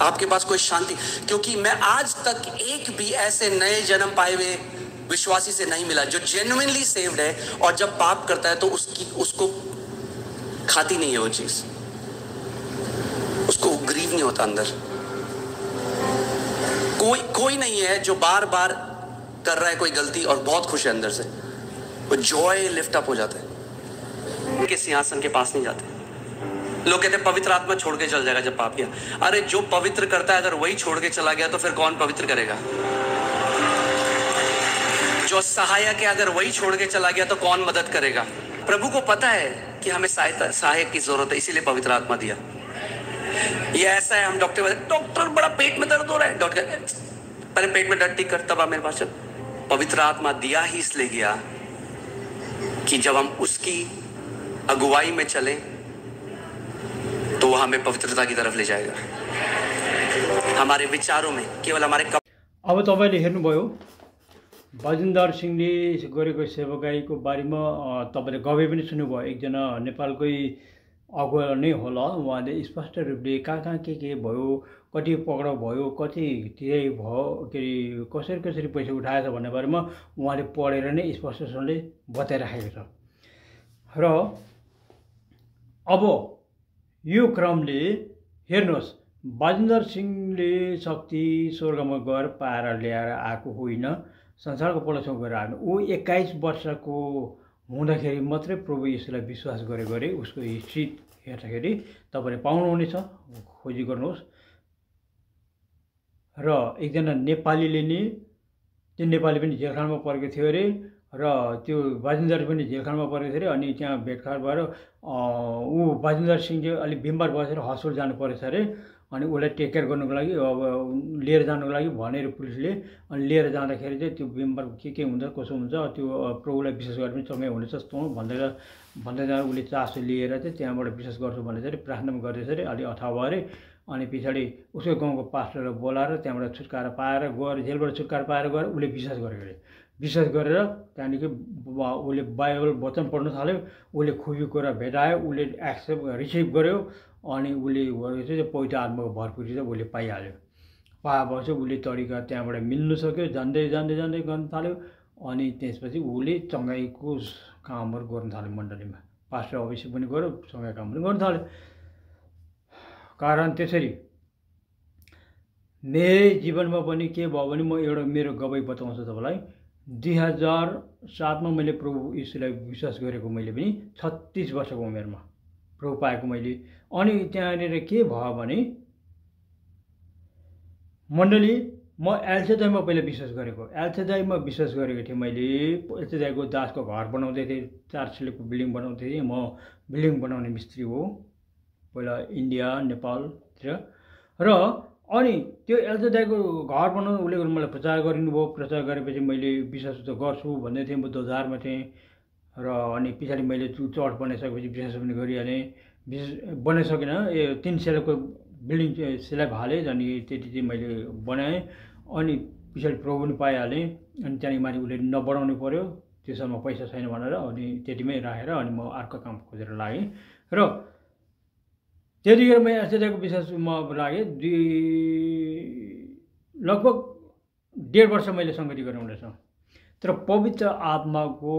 आपके पास कोई शांति, क्योंकि मैं आज तक एक भी ऐसे नए जन्म पाए हुए विश्वासी से नहीं मिला जो जेन्युइनली सेव्ड है और जब पाप करता है तो उसको खाती नहीं है वो चीज, उसको ग्रीव नहीं होता अंदर। कोई नहीं है जो बार बार कर रहा है कोई गलती और बहुत खुश है अंदर से, वो जॉय लिफ्ट अप हो जाता है, उनके सिंहासन के पास नहीं जाते। लोग कहते हैं पवित्र आत्मा छोड़ के चल जाएगा जब पाप किया। अरे जो पवित्र करता है अगर वही छोड़ के चला गया तो फिर कौन पवित्र करेगा? जो सहायक है अगर वही छोड़ के चला गया तो कौन मदद करेगा? प्रभु को पता है कि हमें सहायक की जरूरत है, इसीलिए पवित्र आत्मा दिया। ये ऐसा है, हम डॉक्टर बड़ा पेट में दर्द हो रहा है, डॉक्टर पहले पेट में दर्द ठीक कर तब आप मेरे पास चल। पवित्र आत्मा दिया ही इसलिए गया कि जब हम उसकी अगुवाई में चलें तो वो हमें पवित्रता की तरफ ले जाएगा। हमारे विचारों में केवल हमारे अब तपाईले हेर्नुभयो बाजिन्दर सिंहले गरेको सेवाकाईको बारेमा तपाईले गवे पनि सुन्नुभयो। एकजना नेपालकै अगुवा नै होला, उहाँले स्पष्ट रूपले कहाँ के भयो, कति पक्राउ भयो, कति तिरै भयो, के अरे कसरी पैसा उठाएछ भन्ने बारेमा उहाँले पढेर नै स्पष्टसँगले बताइराखेको छ। र अब यो क्रमले हेर्नुहोस्, बाजिन्दर सिंहले शक्ति स्वर्गमा गएर पाएर ल्याएर आएको होइन, संसारको पलसँग गएर आएको। ऊ 21 वर्षको हुँदाखेरि मात्रै प्रभु यीशुलाई विश्वास गरे उसको हिस्ट्री हेर्दाखेरि तपाईँले पाउनुहुनेछ, खोजी गर्नुहोस्। र एकजना नेपालीले नि, त्यो नेपाली पनि जेलखानामा परेको थियो अरे, र त्यो बाजिन्दर पनि जेलखानामा परेको थियो अरे। अनि त्यहाँ भेटघाट भएर ऊ बाजिन्दर सिंह चाहिँ अलिक बिमार बसेर हस्पिटल जानु परेछ अरे। अनि उसलाई टेक केयर गर्नुको लागि अब लिएर जानुको लागि भनेर पुलिसले, अनि लिएर जाँदाखेरि चाहिँ त्यो बिमार के हुन्छ कसो हुन्छ त्यो प्रभुलाई विश्वास गरेर पनि सँगै हुनेछ तँ भन्दै जाँदा उसले चासो लिएर चाहिँ त्यहाँबाट विश्वास गर्छु भनेर चाहिँ प्रार्थना गर्दैछ अरे। अलि अथवा भयो अरे। अनि पछाडि उसको गाउँको पास्टरलाई बोलाएर त्यहाँबाट छुटकारा पाएर गएर, जेलबाट छुटकारा पाएर गएर उसले विश्वास गरेको अरे। विश्वास गरेर त्यहाँदेखि उसले बाइबल वचन पढ्न थाल्यो, उसले खुबी कुरा भेटायो, उसले एक्सेप्ट रिसिभ गर्यो। अनि उसले चाहिँ पवित्र आत्माको भरपुरी चाहिँ उसले पाइहाल्यो। पाएपछि उसले तरिका त्यहाँबाट मिल्नु सक्यो, जान्दै गर्न थाल्यो। अनि त्यसपछि उसले चङ्गाईको कामहरू गर्न थाल्यो मण्डलीमा, पास्टर अभिषेक पनि गर्यो, चङ्गाई काम पनि गर्न थाल्यो। कारण त्यसरी मेरो जीवनमा पनि के भयो भने, म एउटा मेरो गवाई बताउँछु तपाईँलाई। 2007मा मैले प्रभु यीशुलाई विश्वास गरेको, मैले पनि 36 वर्षको उमेरमा प्रभु पाएको मैले। अनि त्यहाँनिर के भयो भने मण्डली, म एलसेदाईमा पहिला विश्वास गरेको, एलसेदाईमा विश्वास गरेको थिएँ मैले। एलसेदाईको दासको घर बनाउँदै थिएँ, 4 सिलेको बिल्डिङ बनाउँदै थिएँ। म बिल्डिङ बनाउने मिस्त्री हो पहिला इन्डिया नेपालतिर। र अनि त्यो एलसेदाईको घर बनाउनु उसले मलाई प्रचार गरिनुभयो। प्रचार गरेपछि मैले विश्वास त गर्छु भन्दै थिएँ, म 2000मा थिएँ। र अनि पछाडि मैले चर्च बनाइसकेपछि विश्वास पनि गरिहालेँ। बनाइसकेन, 3 सिलाको बिल्डिङ सिलाइ हालेँ, अनि त्यति चाहिँ मैले बनाएँ। अनि पछाडि प्रभु पनि पाइहालेँ। अनि त्यहाँदेखि माथि उसले नबढाउनु पऱ्यो, त्यसमा पैसा छैन भनेर, अनि त्यतिमै राखेर अनि म अर्को काम खोजेर लागेँ। र त्यतिखेर म एसएचजीको विषयमा लागेँ। लगभग 1.5 वर्ष मैले सङ्गति गरेँ उनीहरूसँग। तर पवित्र आत्माको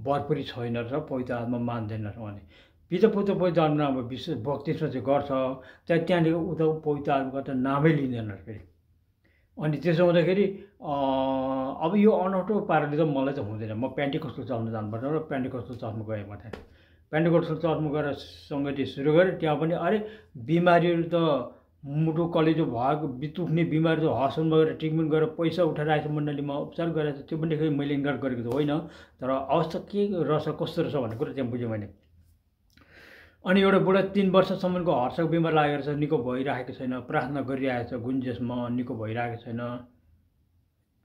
भरपुरी छैन रहेछ, पवित्र आत्मा मान्दैन रहेछ। भने पिता पुत्र पवित्र आत्मा अब विशेष बक्तिस्मा चाहिँ गर्छ, त्यहाँदेखि उता पवित्र आत्माको त नामै लिँदैन फेरि। अनि त्यसो हुँदाखेरि अब यो अनौठो पाराले त मलाई त हुँदैन। म पेन्टिकस्टल चर्चमा जानुपर्छ र पेन्टिकस्टल चर्चमा गएँ। म त्यहाँ पेन्टिकस्टल चर्चमा गएर सङ्गति सुरु गरेँ। त्यहाँ पनि अरे बिमारीहरू त मुटु कलेजो भएको बितुक्ने बिमारी त हस्पिटलमा गएर ट्रिटमेन्ट गरेर पैसा उठाएर आएको मण्डलीमा उपचार गरेर त्यो पनि देखेँ मैले इन्कार गरेको त होइन। तर अवस्था के रहेछ कस्तो रहेछ भन्ने कुरा त्यहाँ बुझेँ मैले। अनि एउटा बुढा 3 वर्षसम्मको हर्षको बिमार लागेर छ, निको भइरहेको छैन, प्रार्थना गरिरहेको छ, गुन्जेसमा निको भइरहेको छैन।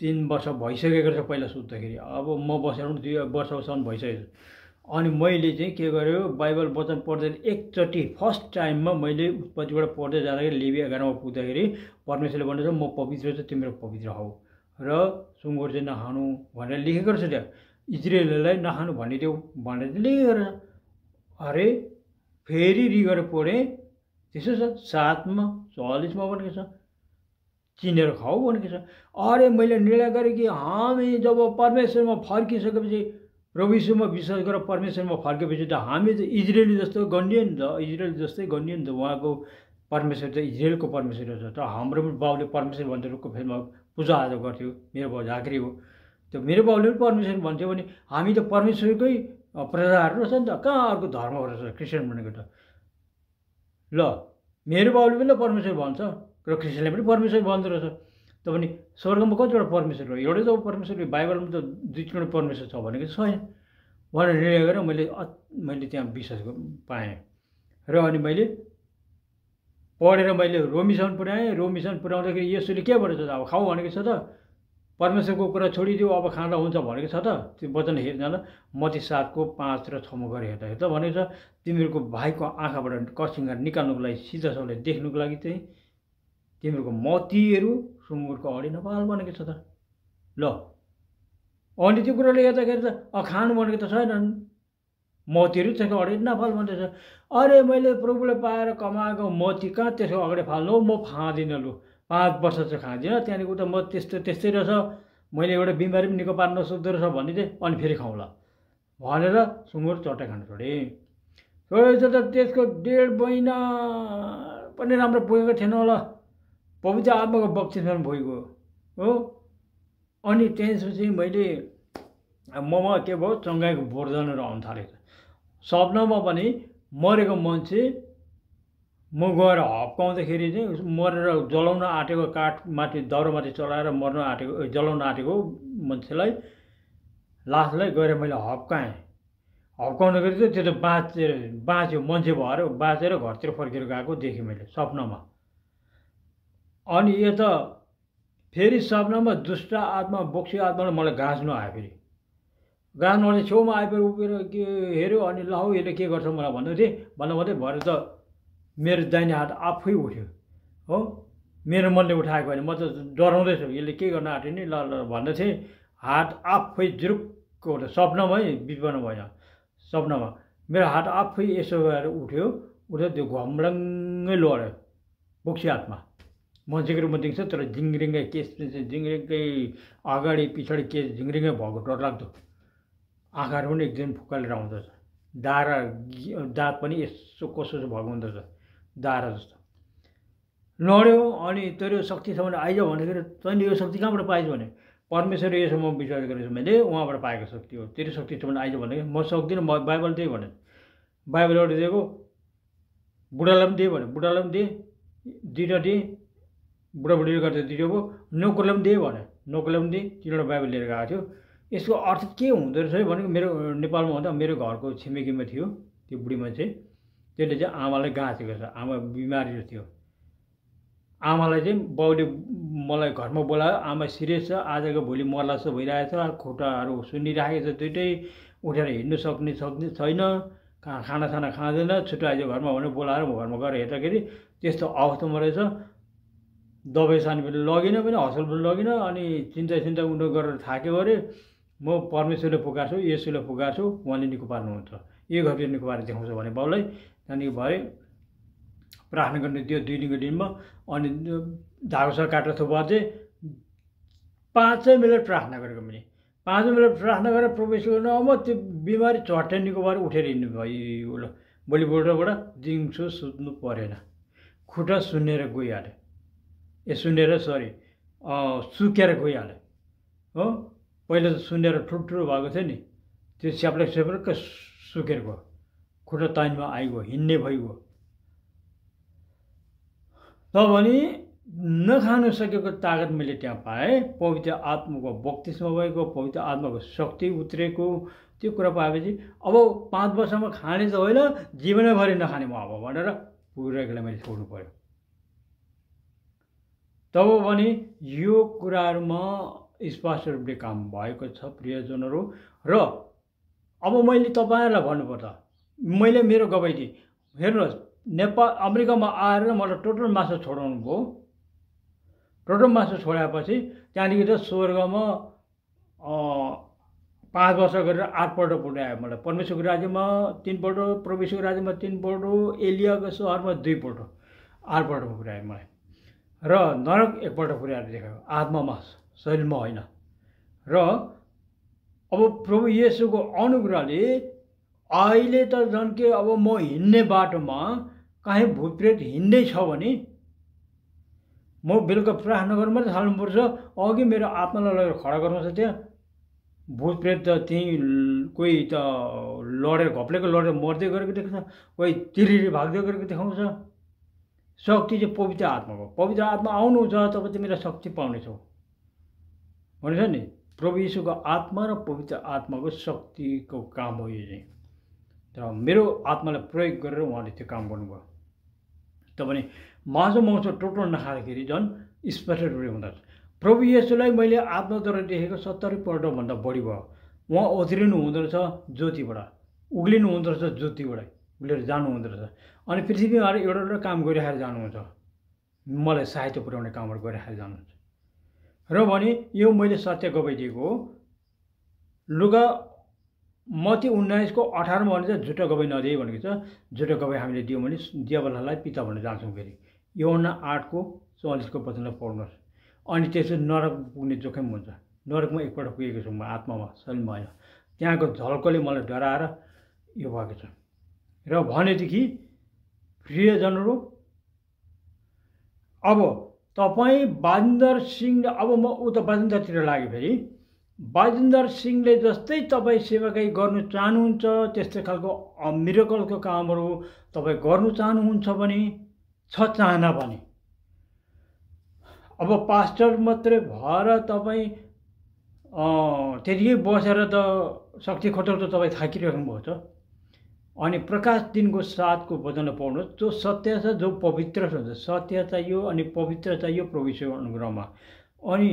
3 वर्ष भइसकेको रहेछ पहिला सुत्दाखेरि। अब म बसेर 2 वर्षसम्म भइसकेको छ। अनि मैले चाहिँ के गर्यो, बाइबल वचन पढ्दै एकचोटि फर्स्ट टाइममा मैले उत्पत्तिबाट पढ्दै जाँदाखेरि लेवी 11मा पुग्दाखेरि परमेश्वरले भनेछ म पवित्र छु तिम्रो पवित्र हौ र सुँगुर चाहिँ नखानु भनेर लेखेको रहेछ। त्यहाँ इजरायललाई नखानु भनिदेऊ भनेर लेखेको रहेछ। अरे फेरि रिगेर पढेँ, त्यसो छ 7मा 44मा भनेको छ चिनेर खाऊ भनेको छ। अरे मैले निर्णय गरेँ कि हामी जब परमेश्वरमा फर्किसकेपछि, प्रभु यीशुमा विश्वास गरेर परमेश्वरमा फर्केपछि त हामी त इजरायली जस्तो गनियो नि त, इजरायल जस्तै गनियो नि त। उहाँको परमेश्वर त इजरायलको परमेश्वर छ। त हाम्रो पनि बाउले परमेश्वर भन्थ्यो, रुखको फेदमा पूजाआजा गर्थ्यो। मेरो बाउ झाँक्री हो, त्यो मेरो बाउले पनि परमेश्वर भन्थ्यो भने हामी त परमेश्वरकै प्रजाहरू रहेछ नि त। कहाँ अर्को धर्म रहेछ क्रिस्चियन भनेको त। ल मेरो बाउले पनि परमेश्वर भन्छ र क्रिस्चियनले पनि परमेश्वर भन्दो रहेछ। त पनि स्वर्गमा कतिवटा परमेश्वर हो? एउटै त परमेश्वर। बाइबलमा त 2-3 परमेश्वर छ भनेको छैन भनेर निर्णय गरेर मैले त्यहाँ विश्वास पाएँ। र अनि मैले पढेर मैले रोमीसम्म पुऱ्याएँ। रोमीसम्म पुऱ्याउँदाखेरि यसुले के भनेको छ, अब खाऊ भनेको छ त, परमेश्वरको कुरा छोडिदियो अब खाँदा हुन्छ भनेको छ त। त्यो वचन हेर्दैन मत्ती 7को 5 र 6मा गएर हेर्दा भनेको छ तिमीहरूको भाइको आँखाबाट कसिङ्गा निकाल्नुको लागि, सिधा सबैलाई देख्नुको लागि चाहिँ तिमीहरूको मतीहरू सुँगुरको अगाडि नपाल भनेको छ त। ल अनि त्यो कुराले हेर्दाखेरि त खानु भनेको त छैन, मतीहरू त्यसको अगाडि नफाल भन्दैछ। अरे मैले प्रभुले पाएर कमाएको मती कहाँ त्यसको अगाडि फाल्नु, म खाँदिनँ। लु 5 वर्ष चाहिँ खाँदिनँ, त्यहाँदेखि उता म त्यस्तै रहेछ, मैले एउटा बिमारी पनि निको पार्न नसक्दो रहेछ भनिदिएँ। अनि फेरि खाउँला भनेर सुँगुर चट्टै खान छोडेँ। छोडेछ त त्यसको 1.5 महिना पनि राम्रो पुगेको थिएन होला, पवित्र आत्माको बक्तिस्मा भइगयो हो। अनि त्यसपछि मैले ममा के भयो, चङ्गाइको बोर्दनहरू आउनु थालेको छ। सपनामा पनि मरेको मान्छे म गएर हप्काउँदाखेरि चाहिँ मरेर जलाउन आँटेको काठमाथि दाउरामाथि चलाएर मर्न आँटेको जलाउन आँटेको मान्छेलाई लासलाई गएर मैले हप्काएँ। हप्काउँदाखेरि चाहिँ त्यो त बाँच्यो, मान्छे भएर बाँचेर घरतिर फर्केर गएको देखेँ मैले सपनामा। अनि यता फेरि सपनामा दुष्ट आत्मा बोक्सी आत्माले मलाई गाँच्नु आयो। फेरि गाँच्नु छेउमा आइपुगेर उभिएर के हेऱ्यो। अनि ल हौ यसले के गर्छ मलाई भन्दै थिएँ। भन्दै भरे त मेरो दाहिने हात आफै उठ्यो हो। मेरो मनले उठाएको होइन, म त डराउँदैछु यसले के गर्न आँट्यो नि ल भन्दै थिएँ। हात आफै जुरुक्क उठ्यो, सपनामै बिपना भएन, सपनामा मेरो हात आफै यसो गरेर उठ्यो। त्यो घम्लङ्गै लड्यो बोक्सी आत्मा। मान्छेको रूपमा दिन्छ तर झिङ्रिङ्गै केस, झिङ्रिङ्गै अगाडि पछाडि केस झिङ्रिङ्गै भएको डरलाग्दो। आँखाहरू पनि एकदम फुकालेर आउँदछ, दाँत पनि यसो कसो भएको हुँदछ, दारा जस्तो लड्यो। अनि तेरो शक्ति छ भने आइज भनेर, तैँले यो शक्ति कहाँबाट पाइस् भने परमेश्वर यसोमा विश्वास गरेको मैले उहाँबाट पाएको शक्ति हो। तेरो शक्ति छ भने आइज भने म सक्दिनँ, म बाइबल दिएँ भने बाइबलबाट दिएको। बुढालाई पनि दिएँ भने बुढालाई पनि दिएँ, 2टा दिएँ, बुढाबुढीले गर्दा 2 भयो। नोकरलाई पनि दिएँ भने नोकरलाई पनि दिएँ, 3वटा बाइबल लिएर गएको थियो। यसको अर्थ के हुँदो रहेछ भनेको मेरो नेपालमा हुँदा मेरो घरको छिमेकीमा थियो त्यो बुढी मान्छे, त्यसले चाहिँ आमालाई गाँचेको छ। आमा बिमारी थियो। आमालाई चाहिँ बाउले मलाई घरमा बोलायो, आमा सिरियस छ, आजको भोलि मर्ला जस्तो भइरहेछ, खुट्टाहरू सुन्निराखेको छ, दुइटै उठेर हिँड्नु सक्ने छैन, खानासाना खाँदैन, छुट्टो आइज घरमा भनेर बोलाएर म घरमा गएर हेर्दाखेरि त्यस्तो अवस्थामा रहेछ। दबाई सानी पनि लगिनँ पनि हस्पिटल पनि लगिनँ। अनि चिन्ता उनीहरू गरेर थाक्यो अरे म परमेश्वरले पुकार्छु, येशूले पुकार्छु, उहाँले निको पार्नुहुन्छ, यो घर निको पारेर देखाउँछ भने बाउलाई। त्यहाँदेखि भरे प्रार्थना गर्ने त्यो 2 दिनको दिनमा। अनि धागोसँग काटेर थुपार चाहिँ 5 मिनट प्रार्थना गरेको मैले। 5 मिनट प्रार्थना गरेर प्रवेश गर्नु अब त्यो बिमारी झट्टै निको भएर उठेर हिँड्नु भयो। ल भोलिपल्टबाट दिउँसो सुत्नु परेन, खुट्टा सुन्नेर गइहाल्यो, सुकेर गइहाल्यो हो। पहिला त सुनेर ठुल्ठुलो भएको थियो नि, त्यो स्याप्लेक सुकेर गयो, खुट्टा तानमा आइगयो, हिँड्ने भइगयो। तब भने नखानु सकेको तागत मैले त्यहाँ पाएँ। पवित्र आत्माको बक्तिस्मा भएको, पवित्र आत्माको शक्ति उत्रेको त्यो कुरा पाएपछि अब 5 वर्षमा खाने त होइन, जीवनैभरि नखाने म अब भनेर पुरालाई मैले छोड्नु पर्यो। तब भने यो कुराहरूमा स्पष्ट रूपले काम भएको छ प्रियजनहरू। र अब मैले तपाईँहरूलाई भन्नुपर्दा मैले मेरो गवाई दिएँ। हेर्नुहोस्, नेपाल अमेरिकामा आएर मलाई टोटल मासु छोडाउनु भयो। टोटल मासु छोडाएपछि त्यहाँदेखि त स्वर्गमा 5 वर्ष गरेर 8 पल्ट पुर्यायो मलाई। परमेश्वरको राज्यमा 3 पल्ट, परमेश्वरको राज्यमा 3 पल्ट, एलियाको सहरमा 2 पल्ट, 8 पल्ट पुर्यायो मलाई। र नरक 1 पल्ट पुर्याएर देखायो, आत्मामा शरीरमा होइन। र अब प्रभु येशूको अनुग्रहले अहिले त झन् के अब म हिँड्ने बाटोमा कहीँ भूतप्रेत हिँड्दै छ भने म बेलुका प्रार्थना गर्नु मात्रै थाल्नुपर्छ। अघि मेरो आत्मालाई लगेर खडा गर्नुपर्छ। त्यहाँ भूतप्रेत त त्यहीँ कोही त लडेर घप्लेको लडेर मर्दै गरेको देख्छ, कोही तिरिरी भाग्दै गरेको देखाउँछ। शक्ति चाहिँ पवित्र आत्माको, पवित्र आत्मा आउनुहुन्छ तपाईँ तिमीलाई शक्ति पाउनेछौ भनेछ नि। प्रभु यीशुको आत्मा र पवित्र आत्माको शक्तिको काम हो यो चाहिँ। तर मेरो आत्मालाई प्रयोग गरेर उहाँले त्यो काम गर्नुभयो। तपाईँ मासु मांस टोटल नखाँदाखेरि झन् स्पष्ट रूपले हुँदछ। प्रभु येशूलाई मैले आत्माद्वारा देखेको 70 पल्टभन्दा बढी भयो। उहाँ ओथ्रिनु हुँदो रहेछ ज्योतिबाट, उग्लिनु हुँदो रहेछ ज्योतिबाट, उग्लेर जानु हुँदो रहेछ। अनि पृथ्वीमा एउटा काम गरिराखेर जानुहुन्छ, मलाई सहायता पुर्याउने कामहरू गरिराखेर जानुहुन्छ। र भने यो मैले सत्य गवाई दिएको हो। लुका मत्ती 19:18 मा भन्छ झुटो गवाई नदिए भनेको छ। झुटो गवाई हामीले दियौँ भने दियावलालाई पिता भनेर जान्छौँ। फेरि यूहन्ना 8:44 वचनलाई पढ्नुहोस्। अनि त्यसपछि नरक पुग्ने जोखिम हुन्छ। नरकमा एकपल्ट पुगेको छु म, आत्मामा, शरीरमा होइन। त्यहाँको झल्कोले मलाई डराएर यो भएको छ। र भनेदेखि प्रियजनहरू, अब तपाईँ बाजेन्द्र सिंहले, अब म उता बाजेन्द्रतिर लाग्यो। फेरि बाजेन्द्र सिंहले जस्तै तपाईँ सेवाकाई गर्नु चाहनुहुन्छ, त्यस्तै खालको मिरेकलको कामहरू तपाईँ गर्नु चाहनुहुन्छ भने छ चाहना भने, अब पास्टर मात्रै भएर तपाईँ त्यतिकै बसेर त शक्ति खोटाउँदा तपाईँ थाकिरहनुभएको छ। अनि प्रकाश दिनको 7को वचन पढ्नुहोस्। जो सत्य छ, जो पवित्र छ, सत्य चाहियो अनि पवित्र चाहियो प्रभुको अनुग्रहमा। अनि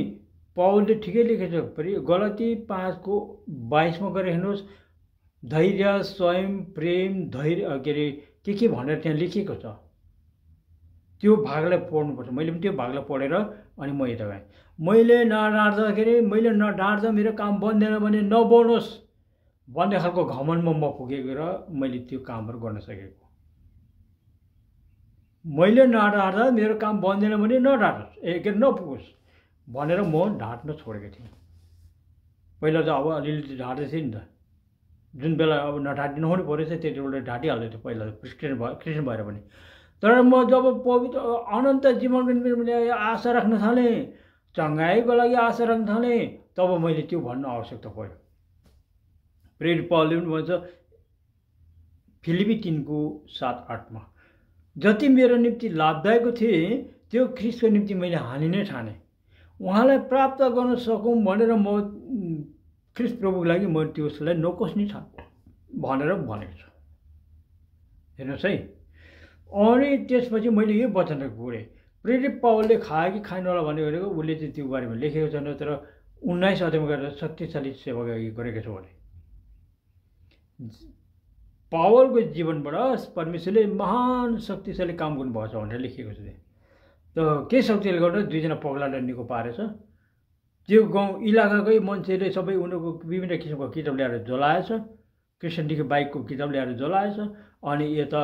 पौलले ठिकै लेखेको छ। फेरि गलाती 5:22 गएर हेर्नुहोस्। धैर्य, स्वयं, प्रेम, धैर्य के भनेर त्यहाँ लेखिएको छ। त्यो भागलाई पढ्नुपर्छ। मैले पनि त्यो भागलाई पढेर अनि म यता गएँ। मैले नडाँड्दा मेरो काम बन्दैन भने नबोल्नुहोस् भन्ने खालको घमण्डमा म पुगेको र मैले त्यो कामहरू गर्न सकेको। मैले नडाँड्दा मेरो काम बन्दैन भने नडाँडोस्, नपुगोस् भनेर म ढाँट्न छोडेको थिएँ। पहिला त अब अलिअलि ढाँट्दै थिएँ नि त। जुन बेला अब नढाँट्नु नहुनु परेछ त्यति बेला ढाँटिहाल्दै थियो पहिला क्रिस्चियन भएर पनि। तर म जब पवित्र अनन्त जीवनको निम्ति मैले आशा राख्न थालेँ, चङ्गाइको लागि आशा राख्न थालेँ, तब मैले त्यो भन्न आवश्यकता पर्यो। प्रेरित पौलले पनि भन्छ फिलिपी 3:7-8 जति मेरो निम्ति लाभदायक थिए त्यो ख्रिस्टको निम्ति मैले हानि नै ठाने। उहाँलाई प्राप्त गर्न सकौँ भनेर म ख्रिस्ट प्रभुको लागि म त्यसलाई नकोस्ने छ भनेर भनेको छु। हेर्नुहोस् है। अनि त्यसपछि मैले यो वचन गुरेँ। प्रेरित पौलले खायो कि खाएन होला भनेको उसले चाहिँ त्यो बारेमा लेखेको छैन। तर 19 अध्यायमा गएर शक्तिशाली सेवा गरेको छ भने पावलको जीवनबाट परमेश्वरले महान शक्तिशाली काम गर्नुभएको छ भनेर लेखिएको छ। त के शक्तिले गर्दा 2 जना पगलालाई निको पारेछ। त्यो गाउँ इलाकाकै मान्छेले सबै उनीहरूको विभिन्न किसिमको किताब ल्याएर जलाएछ, क्रिस्चियनिटीको बाइकको किताब ल्याएर जलाएछ। अनि यता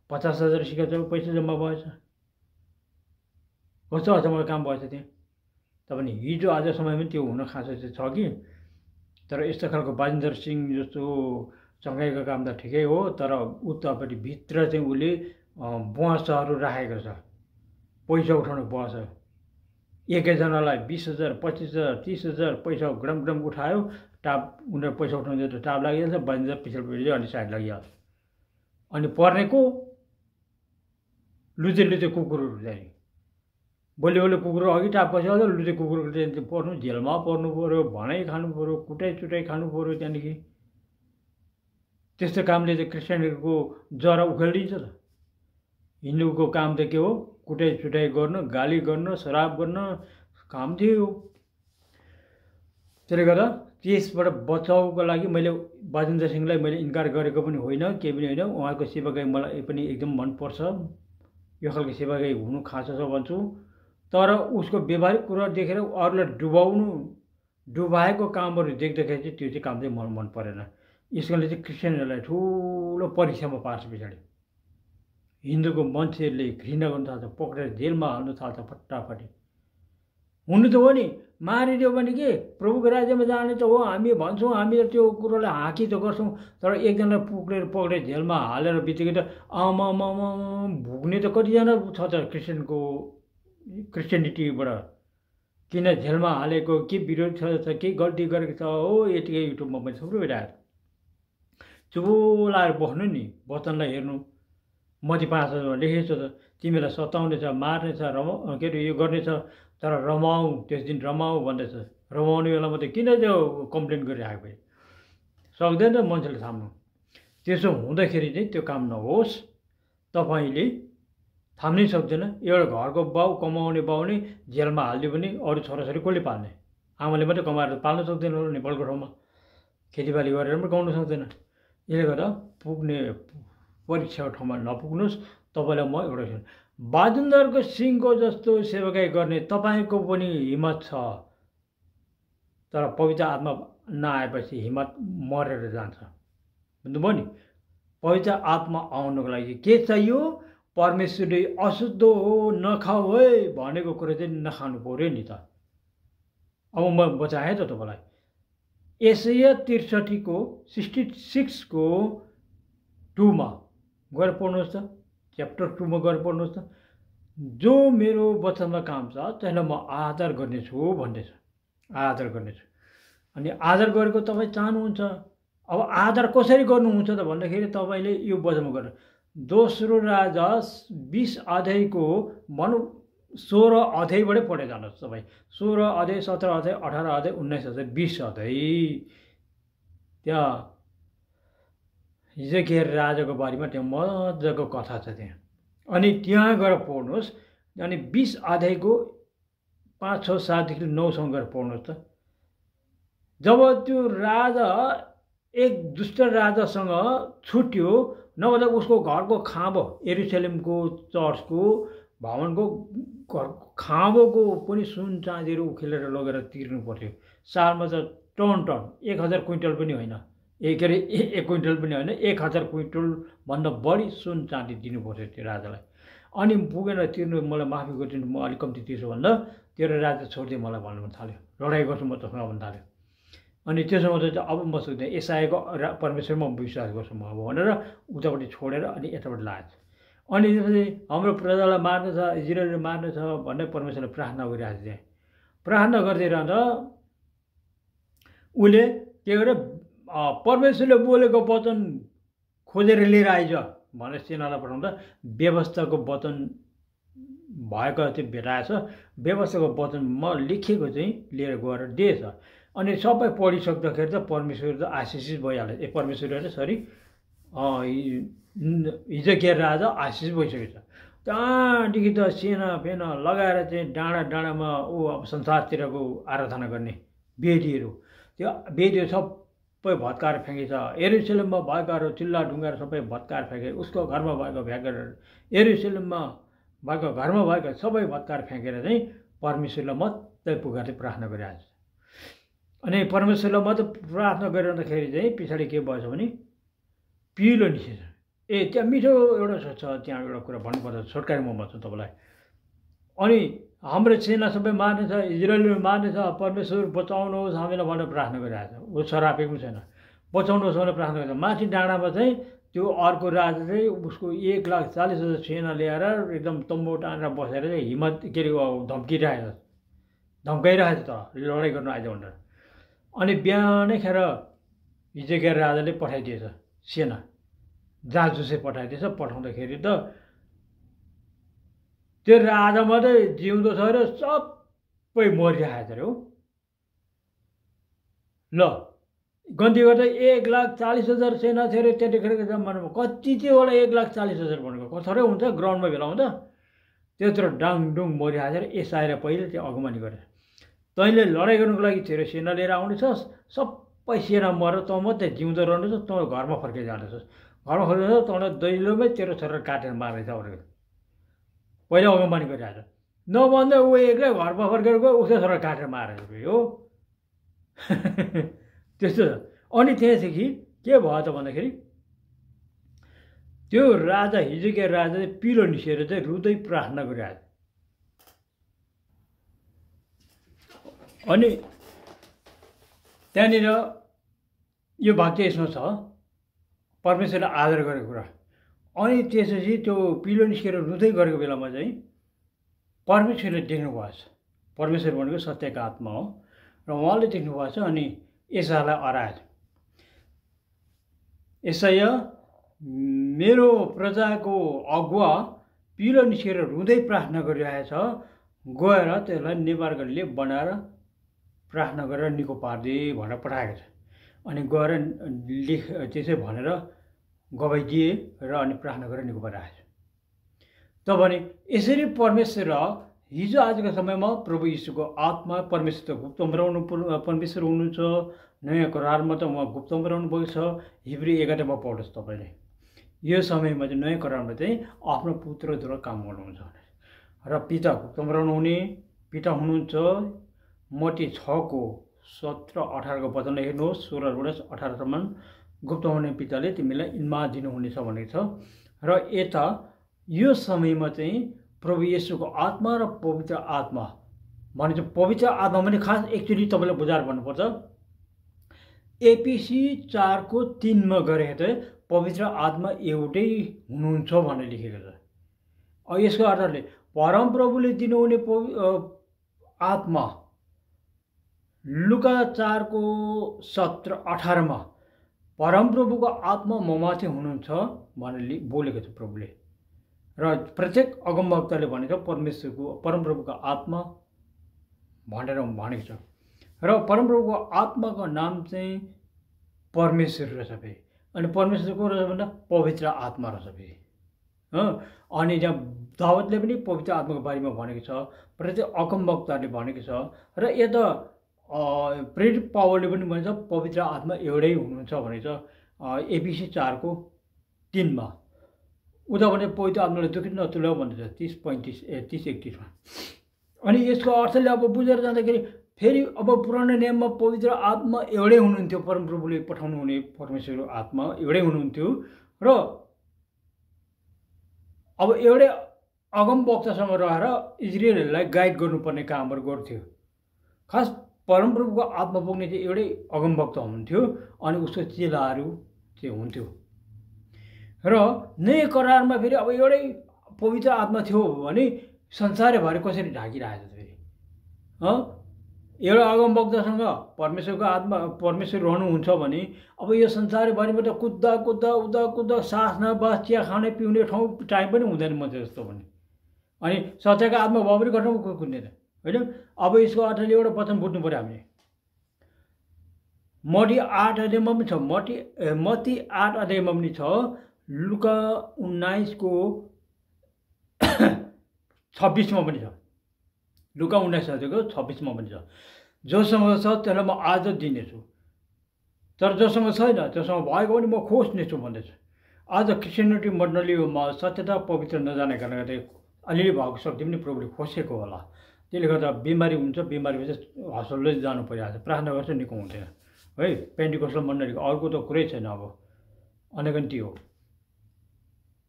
50,000 सिक्का पैसा जम्मा भएछ। कस्तो अचम्मको काम भएछ त्यहाँ। तपाईँ हिजो आजसम्म पनि त्यो हुन खाँचो चाहिँ छ कि। तर यस्तो खालको बाजेन्द्र सिंह जस्तो चङ्गाईको काम त ठिकै हो, तर उतापट्टि भित्र चाहिँ उसले बसहरू राखेको छ, पैसा उठाउनु बस। एकैजनालाई 20,000 25,000 30,000 पैसा ग्रम उठायो, टाप उनीहरू पैसा उठाउँदै त टाप लागिहाल्छ, बाजेन्द्र पछाडि अनि साइड लागिहाल्छ। अनि पर्नेको लुते कुकुरहरू चाहिँ बलियो कुकुर अघि टाप पसिहाल्छ, लुते कुकुर चाहिँ पर्नु, जेलमा पर्नु पऱ्यो, भनाइ खानु पऱ्यो, कुटाइ खानु पऱ्यो। त्यहाँदेखि त्यस्तो कामले चाहिँ क्रिस्चियनहरूको जरा उखेलिदिन्छ त। हिन्दूको काम त के हो? कुटाइ गर्न, गाली गर्न, शराब गर्न काम थियो। त्यसले गर्दा त्यसबाट बचाउको लागि मैले बाजेन्द्र सिंहलाई मैले इन्कार गरेको पनि होइन, केही पनि होइन। उहाँको सेवागाई मलाई पनि एकदम मनपर्छ, यो खालको सेवागाई हुनु खाँचो छ भन्छु। तर उसको व्यवहारिक कुरा देखेर अरूलाई डुबाएको कामहरू देख्दाखेरि चाहिँ त्यो चाहिँ काम चाहिँ मलाई मन परेन। यसले चाहिँ क्रिस्चियनहरूलाई ठुलो परीक्षामा पार्छ। पछाडि हिन्दूको मान्छेहरूले घृणा गर्न थाल्छ, पक्रेर जेलमा हाल्नु थाल्छ फटाफटी। हुनु त हो नि, मारिदियो भने के प्रभुको राज्यमा जाने त हो हामी भन्छौँ, हामी त्यो कुरोलाई हाँकी त गर्छौँ। तर एकजना पक्रेर जेलमा हालेर बित्तिकै त भुग्ने त कतिजना छ त क्रिस्चियनिटीबाट। किन जेलमा हालेको, के विरोध छ, के गल्ती गरेको छ हो, यतिकै युट्युबमा पनि थुप्रो भेटाएको। चुलाएर बस्नु नि, वचनलाई हेर्नु। मती 5:5 लेखेको छ त, तिमीलाई सताउने छ, मार्ने छ, के अरे यो गर्ने छ, तर रमाऊ, त्यस दिन रमाऊ भन्दैछ। रमाउने बेलामा त किन त्यो कम्प्लेन गरिरहेको भए सक्दैन मान्छेले थाम्नु। त्यसो हुँदाखेरि चाहिँ त्यो काम नहोस्। तपाईँले थाम्नै सक्दैन। एउटा घरको बाउ, कमाउने बाउ नै जेलमा हालिदियो भने अरू छोराछोरी कसले पाल्ने? आमाले मात्रै कमाएर पाल्न सक्दैन होला नेपालको ठाउँमा, खेतीबाली गरेर पनि गाउनु सक्दैन। यसले गर्दा पुग्ने परीक्षाको ठाउँमा नपुग्नुहोस्। तपाईँलाई म एउटा बाजेन्द्र सिंहको जस्तो सेवागाई गर्ने तपाईँको पनि हिम्मत छ, तर पवित्र आत्मा नआएपछि हिम्मत मरेर जान्छ। बुझ्नुभयो नि? पवित्र आत्मा आउनको लागि के चाहियो? परमेश्वरले अशुद्ध हो नखाऊ है भनेको कुरो चाहिँ नखानु पऱ्यो नि त। अब म बचाएँ त तपाईँलाई। एसाया 66:2 गएर पढ्नुहोस् त, च्याप्टर 2 मा गएर पढ्नुहोस् त। जो मेरो वचनमा काम छ त्यसलाई म आदर गर्नेछु भन्दैछ, आदर गर्नेछु। अनि आदर गरेको तपाईँ चाहनुहुन्छ। अब आदर कसरी गर्नुहुन्छ त भन्दाखेरि तपाईँले यो वचनमा गर्नु। दोस्रो राजा 20 अध्यायको भनौँ 16 अध्यायबाटै पढेर जानुहोस् तपाईँ। 16 अध्याय 17 अध्याय 18 अध्याय 19 अध्याय 20 अध्याय त्यहाँ हिजकिया राजाको बारेमा त्यहाँ मजाको कथा छ त्यहाँ। अनि त्यहाँ गएर पढ्नुहोस्। अनि 20 अध्यायको 5, 6, 7देखि 9सम्म गएर पढ्नुहोस् त। जब त्यो राजा एक दुष्ट राजासँग छुट्यो, नभए उसको घरको खाँबो, यरुशलेमको चर्चको भवनको घरको खाँबोको पनि सुन चाँदीहरू उखेलेर लगेर तिर्नु पर्थ्यो। सालमा त टन 1000 क्विन्टल पनि होइन, के अरे 1 क्विन्टल पनि होइन, 1000 क्विन्टलभन्दा बढी सुन चाँदी दिनु पर्थ्यो त्यो राजालाई। अनि पुगेन तिर्नु, मलाई माफी गरिदिनु, म अलिक कम्ती तिर्छु भन्दा तेरो राजा छोडिदिए मलाई भन्नु थाल्यो, लडाइँ गर्छु म तसँग भन्नु थाल्यो। अनि त्यसो चाहिँ अब म सक्दैन, एसायाको परमेश्वरमा विश्वास गर्छु म अब भनेर उतापट्टि छोडेर अनि यतापट्टि लाएछ। अनि त्यसपछि हाम्रो प्रजालाई मार्नु छ, इजरायलले मार्नु छ भन्ने परमेश्वरले प्रार्थना गरिरहेको थिएँ। प्रार्थना गर्दै रहँदा उसले के गरे, परमेश्वरले बोलेको वचन खोजेर लिएर आइज भनेर सेनालाई पठाउँदा व्यवस्थाको वचन भएको चाहिँ भेटाएछ। व्यवस्थाको वचनमा लेखेको चाहिँ लिएर गएर दिएछ। अनि सबै पढिसक्दाखेरि त परमेश्वर त आशिषित भइहाल्यो। परमेश्वर होइन सरी, हिजकिया राजा आशिष भइसकेको छ। त्यहाँदेखि त सेना फेना लगाएर चाहिँ डाँडा डाँडामा अब संसारतिरको आराधना गर्ने वेदीहरू, त्यो वेदीहरू सबै भत्काएर फ्याँकेछ। यरुशलेममा भएकाहरू चिल्ला ढुङ्गाहरू सबै भत्काएर फ्याँके, उसको घरमा भएको फ्याँकेर, यरुशलेममा भएको घरमा भएको सबै भत्काएर फ्याँकेर चाहिँ परमेश्वरलाई मात्रै पुकार्दै प्रार्थना गरिरहेको छ। अनि परमेश्वरलाई मात्रै प्रार्थना गरिरहँदाखेरि चाहिँ पछाडि के भएछ भने पिलो निस्केछ। त्यहाँ मिठो एउटा छ त्यहाँ एउटा कुरा भन्नुपर्छ, छोटकरी म भन्छु तपाईँलाई। अनि हाम्रो सेना सबै मार्नेछ, इजरायलले मार्नेछ, परमेश्वर बचाउनुहोस् हामीलाई भनेर प्रार्थना गरिरहेको छ। ऊ सरापेको छैन, बचाउनुहोस् भनेर प्रार्थना गरेर माथि डाँडामा चाहिँ त्यो अर्को राजा चाहिँ उसको 1,40,000 सेना ल्याएर एकदम तम्बु टानेर बसेर चाहिँ हिम्मत के अरे धम्काइरहेको छ त लडाइँ गर्नु आइज भनेर। अनि बिहानै खेर हिजोका राजाले पठाइदिएछ सेना, जाँचुसे पठाइदिएछ। पठाउँदाखेरि त त्यो राजा मात्रै जिउँदो छ र सबै मरिरहेको छ अरे हो। ल गन्ती गर्दा 1,40,000 सेना थियो अरे त्यतिखेरको जमानामा। कति थियो होला 1,40,000 भनेको, कथरै हुन्छ ग्राउन्डमा भेला हुँदा त्यत्रो डाङडुङ मरिरहेको छ। एसाएर पहिले त्यो अगुवानी गरेर तैँले लडाइँ गर्नुको लागि तेरो सेना लिएर आउनेछस्, सबै सेना मरेर तँ मात्रै जिउँदो रहनेछस्, तँ घरमा फर्केर जाँदैछस्। घरमा फर्केर तँलाई दैलोमै तेरो छोरा काटेर मार्दैछ भनेको पहिला अगुवानी गरिरहेको छ। नभन्दा ऊ एक्लै घरमा फर्केर गयो, उसको छोरा काटेर मारेको हो त्यस्तो छ। अनि त्यहाँदेखि के भयो त भन्दाखेरि त्यो राजा हिजोका राजा चाहिँ पिलो निस्केर चाहिँ रुँदै प्रार्थना गरिरहेको छ। अनि त्यहाँनिर यो वाक्य यसमा छ, परमेश्वरलाई आदर गरेको कुरा। अनि त्यसपछि त्यो पिलो निस्केर रुँदै गरेको बेलामा चाहिँ परमेश्वरले देख्नुभएको छ। परमेश्वर भनेको सत्यको आत्मा हो र उहाँले देख्नुभएको छ। अनि एसायालाई अराएछ, एसाया मेरो प्रजाको अगुवा पिलो निस्केर रुँदै प्रार्थना गरिरहेछ, गएर त्यसलाई नेबारगढले बनाएर प्रार्थना गरेर निको पारिदिए भनेर पठाएको छ। अनि गएर त्यसै भनेर गवाइदिए र अनि प्रार्थना गरेर निको पारिरहेको छ। त भने यसरी परमेश्वर हिजो आजको समयमा प्रभु यीशुको आत्मा परमेश्वर त गुप्तमा रहनु परमेश्वर हुनुहुन्छ। नयाँ करारमा त उहाँ गुप्तमा रहनु भएको छ। हिब्री 11 पढ्नुहोस् तपाईँले। यो समयमा चाहिँ नयाँ करारमा चाहिँ आफ्नो पुत्रद्वारा काम गर्नुहुन्छ र पिता गुप्तमा रहनुहुने पिता हुनुहुन्छ। मत्ती 6:17-18 वचनलाई हेर्नुहोस्, 16-18सम्म। गुप्त हुने पिताले तिमीलाई इनमा दिनुहुनेछ भनेको छ। र यता यो समयमा चाहिँ प्रभु येशूको आत्मा र पवित्र आत्मा भने चाहिँ पवित्र आत्मा भने खास एक्चुअली तपाईँलाई बुझाएर भन्नुपर्छ। एपिसी 4:3 गरे चाहिँ पवित्र आत्मा एउटै हुनुहुन्छ भनेर लेखेको छ। यसको अर्थले परमप्रभुले दिनुहुने आत्मा लुका 4:17-18 परमप्रभुको आत्मा ममाथि हुनुहुन्छ भनेर बोलेको छ प्रभुले। र प्रत्येक अगमवक्ताले भनेको परमप्रभुको आत्मा भनेर भनेको छ। र परमप्रभुको आत्माको नाम चाहिँ परमेश्वर रहेछ फेरि। अनि परमेश्वर को रहेछ भन्दा पवित्र आत्मा रहेछ फेरि। अनि त्यहाँ दाउदले पनि पवित्र आत्माको बारेमा भनेको छ, प्रत्येक अगमवक्ताले भनेको छ। र यता प्रेरित पावलले पनि भन्छ पवित्र आत्मा एउटै हुनुहुन्छ भनेको छ एपिसी 4:3 उता भने पवित्र आत्माले दुखित नतुल्याऊ भन्दैछ 30-31 अनि यसको अर्थले अब बुझेर जाँदाखेरि फेरि अब पुरानो नियममा पवित्र आत्मा एउटै हुनुहुन्थ्यो। परमप्रभुले पठाउनु हुने परमेश्वरको आत्मा एउटै हुनुहुन्थ्यो र अब एउटै अगमवक्तासँग रहेर इजरायलहरूलाई गाइड गर्नुपर्ने कामहरू गर्थ्यो। खास परमप्रभुको आत्मा पुग्ने चाहिँ एउटै अगमवक्ता हुनुहुन्थ्यो अनि उसको चेलाहरू चाहिँ हुन्थ्यो। र नयाँ करारमा फेरि अब एउटै पवित्र आत्मा थियो भने संसारभरि कसरी ढाकिरहेको छ फेरि। एउटा अगमवक्तासँग परमेश्वरको आत्मा परमेश्वर रहनुहुन्छ भने अब यो संसारभरिमा त कुद्दा कुद्दा उदा कुद्दा सास नबास चिया खाने पिउने ठाउँ टाइम पनि हुँदैन मान्छे जस्तो भने। अनि सत्यको आत्मा भयो भने घटना कुद्दैन होइन। अब यसको अर्थले एउटा वचन बुझ्नु पऱ्यो हामीले। मत्ती 8 अध्यायमा पनि छ, मत्ती 8 अध्यायमा पनि छ, लुका 19:26 पनि छ, लुका 19:26 पनि छ। जोसँग छ त्यसलाई म आज दिनेछु, तर जोसँग छैन त्योसँग भएको पनि म खोज्नेछु भन्दैछ। आज क्रिस्चियनिटी मण्डलीमा सत्यता पवित्र नजाने कारणले अलिअलि भएको शक्ति पनि प्रभुले खोसेको होला। त्यसले गर्दा बिमारी हुन्छ, बिमारी भएपछि हस्पिटलै जानु परिहाल्छ, प्रार्थना गर्छ निको हुँदैन है। पेन्टिकोस्टल मण्डलीको अर्को त कुरै छैन। अब अनेगन्टी हो।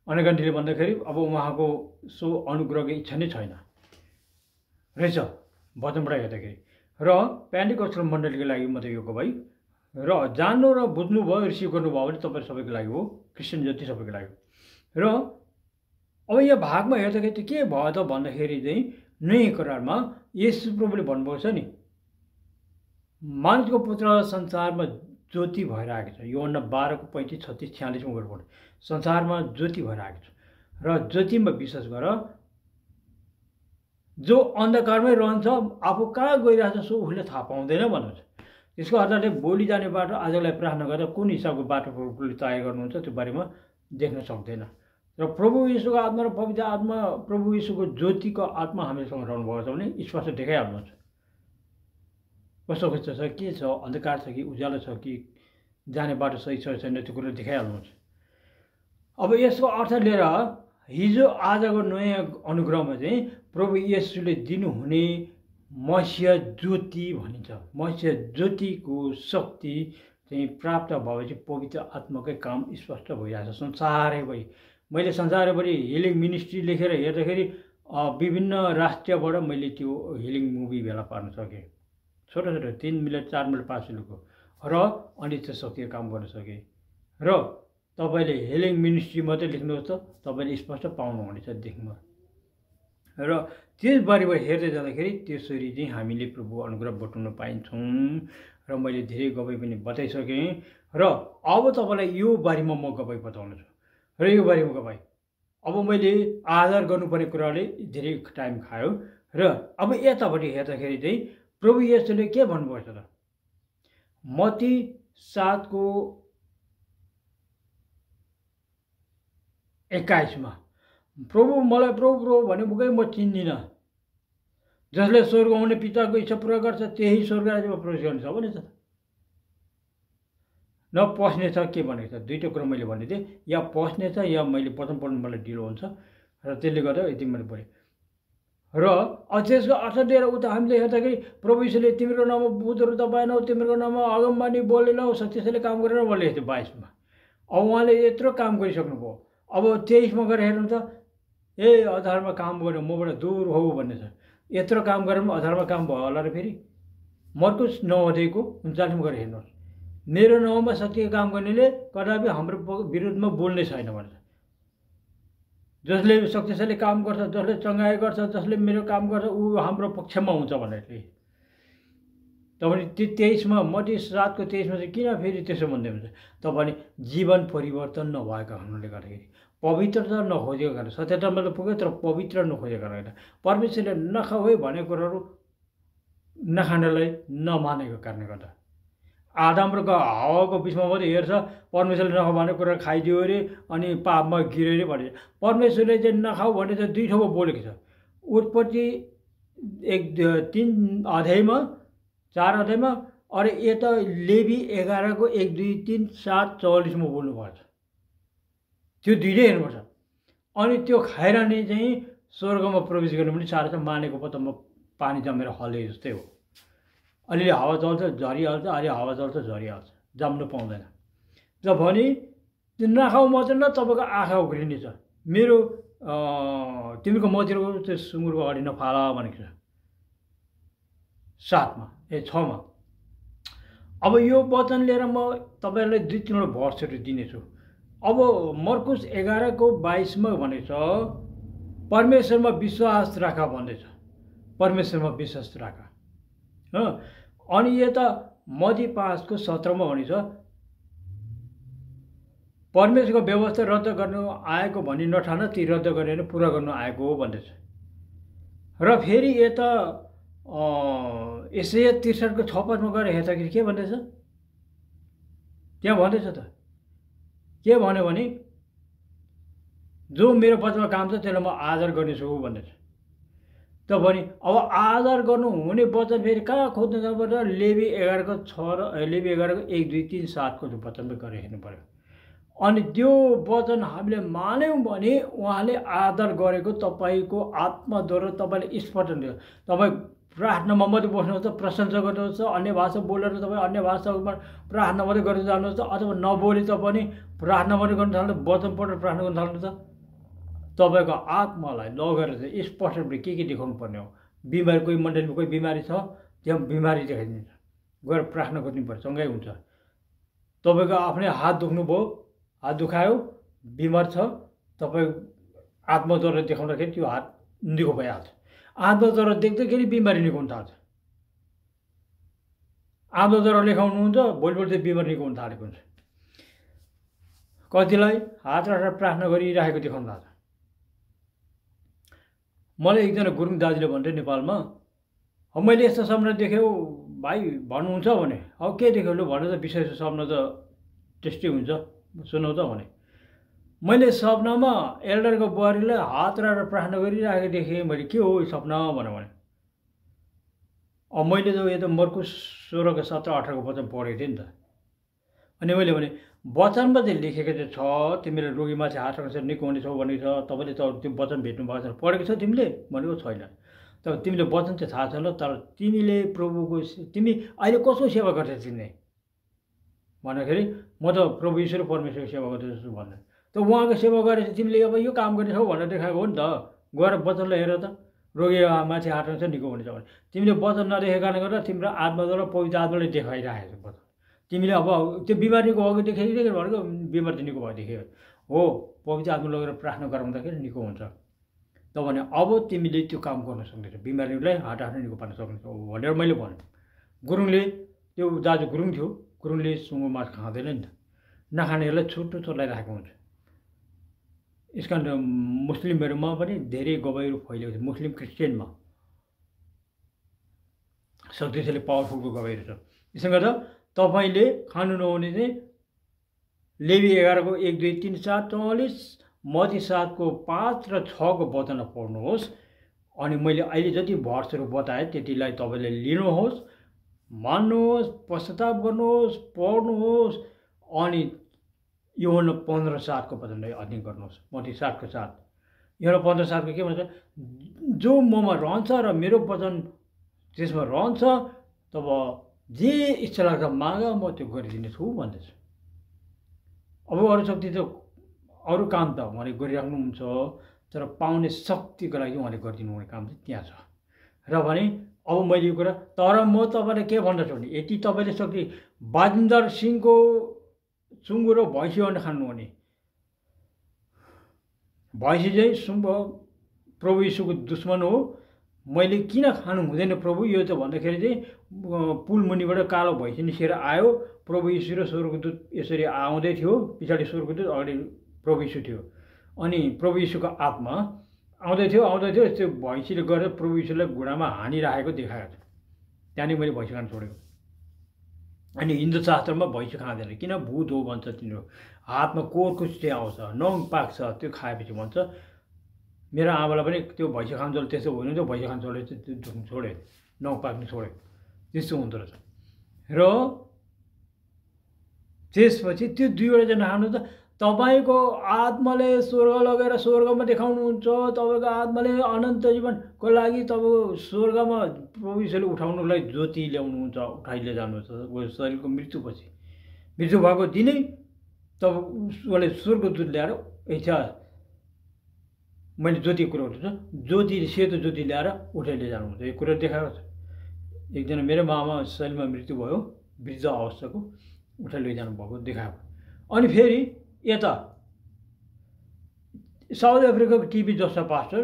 अनेगन्टीले भन्दाखेरि अब उहाँको सो अनुग्रहको इच्छा नै छैन रहेछ वचनबाट हेर्दाखेरि। र पेन्टिकोस्टल मण्डलीको लागि म त यो भाइ र जान्नु र बुझ्नुभयो, रिसिभ गर्नुभयो भने तपाईँ सबैको लागि हो, क्रिस्चियन जति सबैको लागि हो। र अब यहाँ भागमा हेर्दाखेरि चाहिँ के भयो त भन्दाखेरि चाहिँ नयाँ करारमा येशू प्रभुले भन्नुभएको छ नि, मानिसको पुत्र संसारमा ज्योति भएर आएको छ। योहन्ना 12:35-36-46 गएर पढ्नु। संसारमा ज्योति भएर आएको छ र ज्योतिमा विश्वास गर। जो अन्धकारमै रहन्छ आफू कहाँ गइरहेछ सो उसले थाहा पाउँदैन भन्नुहुन्छ। त्यसको अर्थले भोलि जाने बाटो आजलाई प्रार्थना गर्दा कुन हिसाबको बाटो प्रभुले तय गर्नुहुन्छ त्यो बारेमा देख्न सक्दैन। र प्रभु यीशुको आत्मा र पवित्र आत्मा, प्रभु यीशुको ज्योतिको आत्मा हामीसँग रहनुभएको छ भने स्पष्ट देखाइहाल्नुहुन्छ कस्तो कस्तो छ, के छ, अन्धकार छ कि उज्यालो छ कि जाने बाटो सही छ छैन, त्यो कुरो देखाइहाल्नुहुन्छ। अब यसको अर्थ लिएर हिजो आजको नयाँ अनुग्रहमा चाहिँ प्रभु येशूले दिनुहुने मसीह ज्योति भनिन्छ। मसीह ज्योतिको शक्ति चाहिँ प्राप्त भएपछि पवित्र आत्माकै काम स्पष्ट भइरहेछ संसारैभरि। मैले संसारभरि हिलिङ मिनिस्ट्री लेखेर हेर्दाखेरि विभिन्न राष्ट्रबाट मैले त्यो हिलिङ मुभी भेला पार्न सकेँ। छोटो छोटो 3 मिनट 4 मिनट 5 मिनटको र अनित्य शक्तिको काम गर्न सकेँ। र तपाईँले हिलिङ मिनिस्ट्री मात्रै लेख्नुहोस् त तपाईँले स्पष्ट पाउनुहुनेछ देख्नु। र त्यसबारेमा हेर्दै जाँदाखेरि त्यसरी चाहिँ हामीले प्रभु अनुग्रह बटुल्न पाइन्छौँ। र मैले धेरै गवाई पनि बताइसकेँ। र अब तपाईँलाई यो बारेमा म गवाई बताउनु छु। र यो बारेमा गवाई अब मैले आधार गर्नुपर्ने कुराले धेरै टाइम खायो। र अब यतापट्टि हेर्दाखेरि चाहिँ प्रभु येशूले के भन्नुभएको छ त, मत्ती 7:21 प्रभु मलाई प्रभु प्रभु भने बुकै म चिन्दिनँ, जसले स्वर्ग हुने पिताको इच्छा पुरा गर्छ त्यही स्वर्ग राज्यमा प्रवेश गर्नेछ भनेछ। न पस्ने छ के भनेको छ, दुईवटा कुरा मैले भनेको थिएँ, या पस्ने छ या मैले प्रथम पढ्नु मलाई ढिलो हुन्छ र त्यसले गर्दा यति मैले पढेँ। र त्यसको अर्थ लिएर उता हामीले हेर्दाखेरि प्रभु यीशुले तिम्रो नाममा भूतहरू तपाईनौ, तिम्रो नाममा अगमबानी बोलेनौ, शक्तिशाली काम गरेर मैले हेर्थेँ 22मा। अब उहाँले यत्रो काम गरिसक्नुभयो। अब 23मा गएर हेर्नु त, ए अधारमा काम गर्नु मबाट दूर हो भन्ने छ। यत्रो काम गरेर पनि अधारमा काम भयो होला र फेरि मर्कुस 9:39 गएर हेर्नुहोस्, मेरो नाउँमा शक्तिको काम गर्नेले कदापि हाम्रो विरुद्धमा बोल्ने छैन भन्छ। जसले शक्तिशाली काम गर्छ, जसले चङ्गाइ गर्छ, जसले मेरो काम गर्छ ऊ हाम्रो पक्षमा हुन्छ भनेर। तपाईँ 23मा मत्ती 7:23 चाहिँ किन फेरि त्यसो भन्दै हुन्छ, तपाईँले जीवन परिवर्तन नभएको हुनाले गर्दाखेरि, पवित्रता नखोजेको कारण, सत्यतामा त पुग्यो तर पवित्र नखोजेको कारण, परमेश्वरले नखाऊ है भनेको कुराहरू नखानलाई नमानेको कारणले गर्दा, आदम र हावाको बिचमा मात्रै हेर्छ परमेश्वरले नखाऊ भनेको कुरा खाइदियो अरे अनि पापमा गिर्यो अरे भने। परमेश्वरले चाहिँ नखाऊ भने चाहिँ 2 ठाउँमा बोलेको छ। उत्पत्ति 3 अध्यायमा 4 अध्यायमा, अरे यता लेवी 11:1-2-3-7-44 बोल्नुपर्छ। त्यो दुइटै हेर्नुपर्छ। अनि त्यो खाएर नै चाहिँ स्वर्गमा प्रवेश गर्नु पनि साह्रो छ। मानेको पत्तामा पानी जमेर हल्ले जस्तै हो। अलिअलि हावा चल्छ झरिहाल्छ, अलि हावा चल्छ झरिहाल्छ, जम्नु पाउँदैन। जब भने त्यो नखाऊ मात्र न तपाईँको आँखा उग्रिनेछ। मेरो तिमीको मतिरको त्यो सुँगुरको अगाडि नफाल भनेको छ 6मा। अब यो वचन लिएर म तपाईँहरूलाई 2-3 भर्सहरू दिनेछु। अब मर्कुस 11:22 भनेको छ परमेश्वरमा विश्वास राख भन्दैछ, परमेश्वरमा विश्वास राख। अनि यता मत्ती 5:17 भनेको छ परमेश्वरको व्यवस्था रद्द गर्नु आएको भनी नठान, ती रद्द गरेर पुरा गर्नु आएको हो भन्दैछ। र फेरि यता यशय्या 63:6-5 गएर हेर्दाखेरि के भन्दैछ, त्यहाँ भन्दैछ त के भन्यो भने जो मेरो वचनमा काम छ त्यसलाई म आदर गर्नेछु भन्दैछ। त भने अब आदर गर्नु हुने वचन फेरि कहाँ खोज्नु जानुपर्छ, लेवी 11:6 र लेवी 11:1-2-3-7 वचनमा गएर हेर्नु पर्यो। अनि त्यो वचन हामीले मान्यौँ भने उहाँले आदर गरेको तपाईँको आत्माद्वारा तपाईँले स्पष्ट दियो। तपाईँ प्रार्थनामा मात्रै बस्नुहुन्छ, प्रशंसा गर्नुहुन्छ, अन्य भाषा बोलेर तपाईँ अन्य भाषामा प्रार्थना मात्रै गर्दै जानुहुन्छ, अथवा नबोली पनि प्रार्थना मात्रै गर्न थाल्नु, वचन पढेर प्रार्थना गर्न थाल्नुहुन्छ, तपाईँको आत्मालाई लगेर चाहिँ स्पष्ट के देखाउनु पर्ने हो। बिमारी कोही मण्डलीमा कोही बिमारी छ, त्यहाँ बिमारी देखाइदिन्छ, गएर प्रार्थना गर्नु पर्छ, सँगै हुन्छ। तपाईँको आफ्नै हात दुख्नुभयो, हात दुखायो, बिमार छ, तपाईँ आत्माद्वारा देखाउँदाखेरि त्यो हात निको भइहाल्छ। आत्माद्वारा देख्दाखेरि बिमारी निको हुन थाल्छ। आत्माद्वारा लेखाउनुहुन्छ, भोलिपल्ट चाहिँ बिमारी निको हुन थालेको हुन्छ। कतिलाई हात राखेर प्रार्थना गरिरहेको देखाउन थाल्छ। मलाई एकजना गुरुङ दाजुले भन्थे नेपालमा, अब मैले यस्तो सपना देख्यो भाइ भन्नुहुन्छ भने, अब के देख्यो लु भनेर त विशेष सपना त त्यस्तै हुन्छ, सुनौ त भने। मैले सपनामा एल्डरको बुहारीलाई हात राखेर प्रार्थना गरिरहेको देखेँ। मैले के हो सपना भने अब मैले त यो त मर्कुस 16 17 18 को वचन पढेको थिएँ नि त। अनि मैले भने वचनमा चाहिँ लेखेको चाहिँ छ, तिमीले रोगीमाथि हात राखेर निको हुनेछौ भनेको छ, तपाईँले त त्यो वचन भेट्नु भएको छ, पढेको छ तिमीले भनेको छैन। तर तिमीले वचन चाहिँ थाहा छैन, तर तिमीले प्रभुको तिमी अहिले कसको सेवा गर्छौ तिमीले भन्दाखेरि म त प्रभु ईश्वर परमेश्वरको सेवा गर्दैछु भन्ने। त उहाँको सेवा गरेर तिमीले अब यो काम गर्नेछौ भनेर देखाएको हो नि त। गएर वचनलाई हेर त, रोगी माथि हात राखेर निको हुनेछ भने तिमीले वचन नदेखेको कारणले गर्दा तिम्रो आत्माद्वारा पवित्र आत्माले देखाइरहेको छ वचन। तिमीले अब त्यो बिमारीको अघि देखेको भनेको बिमार चाहिँ निको भयो देख्यो हो, पवित्र आत्मा लगेर प्रार्थना गराउँदाखेरि निको हुन्छ। त भने अब तिमीले त्यो काम गर्न सक्दैछौ, बिमारीलाई हात राखेर निको पार्न सक्नेछौ भनेर मैले भने। गुरुङले, त्यो दाजु गुरुङ थियो, गुरुङले सुँगुर मासु खाँदैन नि त, नखानेहरूलाई छुट्टो चलाइरहेको हुन्छ। यस कारण मुस्लिमहरूमा पनि धेरै गवाईहरू फैलिएको छ, मुस्लिम क्रिस्चियनमा शक्तिशाली पावरफुलको गवाईहरू छ। यसले गर्दा तपाईँले खानु नहुने चाहिँ लेवी 11 को 1 2 3 4 44, मत्ती 7 को 5 र 6 को वचन पढ्नुहोस्। अनि मैले अहिले जति भर्सहरू बताएँ त्यतिलाई तपाईँले लिनुहोस्, मान्नुहोस्, पश्चाताप गर्नुहोस्, पढ्नुहोस्, अनि यूहन्ना 15:7 को वचनलाई अध्ययन गर्नुहोस्। मत्ती 7 को 7, यूहन्ना 15:7 को के भन्छ, जो ममा रहन्छ र मेरो वचन त्यसमा रहन्छ तब जे इच्छा लाग्छ माग म त्यो गरिदिनेछु भन्दैछ। अब अरू शक्ति त अरू काम त उहाँले गरिराख्नुहुन्छ, तर पाउने शक्तिको लागि उहाँले गरिदिनु हुने काम चाहिँ त्यहाँ छ। र भने अब मैले यो कुरा, तर म तपाईँलाई के भन्दछु भने यति तपाईँले शक्ति बाजिन्दर सिंहको सुँगुर र भैँसी अन्डा खानु हुने, भैँसी चाहिँ प्रभु यीशुको दुश्मन हो, मैले किन खानु हुँदैन प्रभु यो त भन्दाखेरि चाहिँ पुल मुनिबाट कालो भैँसी निस्केर आयो, प्रभु यीशु र स्वर्गदूत यसरी आउँदै थियो, पछाडि स्वर्गदूत अगाडि प्रभु यीशु थियो। अनि प्रभु यीशुको आत्मा आउँदै थियो त्यो भैँसीले गएर प्रभु यीशुलाई घुँडामा हानिरहेको देखाएको छ। त्यहाँदेखि मैले भैँसी खान छोडेको। अनि हिन्दू शास्त्रमा भैँसी खाँदैन, किन भूत हो भन्छ तिनीहरू, हातमा कोरकुस्टे आउँछ, नङ पाक्छ, त्यो खाएपछि भन्छ। मेरो आमालाई पनि त्यो भैँसी खान जसले त्यस्तो हुनु थियो, भैँसी खान जसले त्यो दुख्नु छोडे, नङ पाक्नु छोडे, त्यस्तो हुँदो रहेछ। र त्यसपछि त्यो दुईवटा जना खानु त तपाईँको आत्माले स्वर्ग लगेर स्वर्गमा देखाउनुहुन्छ, तपाईँको आत्माले अनन्त जीवनको लागि तपाईँको स्वर्गमा प्रभु यीशुले उठाउनुलाई ज्योति ल्याउनुहुन्छ, उठाइले जानुहुन्छ। शरीरको मृत्युपछि, मृत्यु भएको दिनै तब उसले स्वर्गदूत ल्याएर इच्छा मैले ज्योति कुराउँछु, ज्योति सेतो ज्योति ल्याएर उठाइले जानुहुन्छ। यो कुरा देखाएको छ। एकजना मेरो मामा शरीरमा मृत्यु भयो, वृद्ध अवस्थाको, उठाइ लैजानु भएको देखाएको। अनि फेरि यता साउथ अफ्रिकाको टिबी जस्ता पास्टर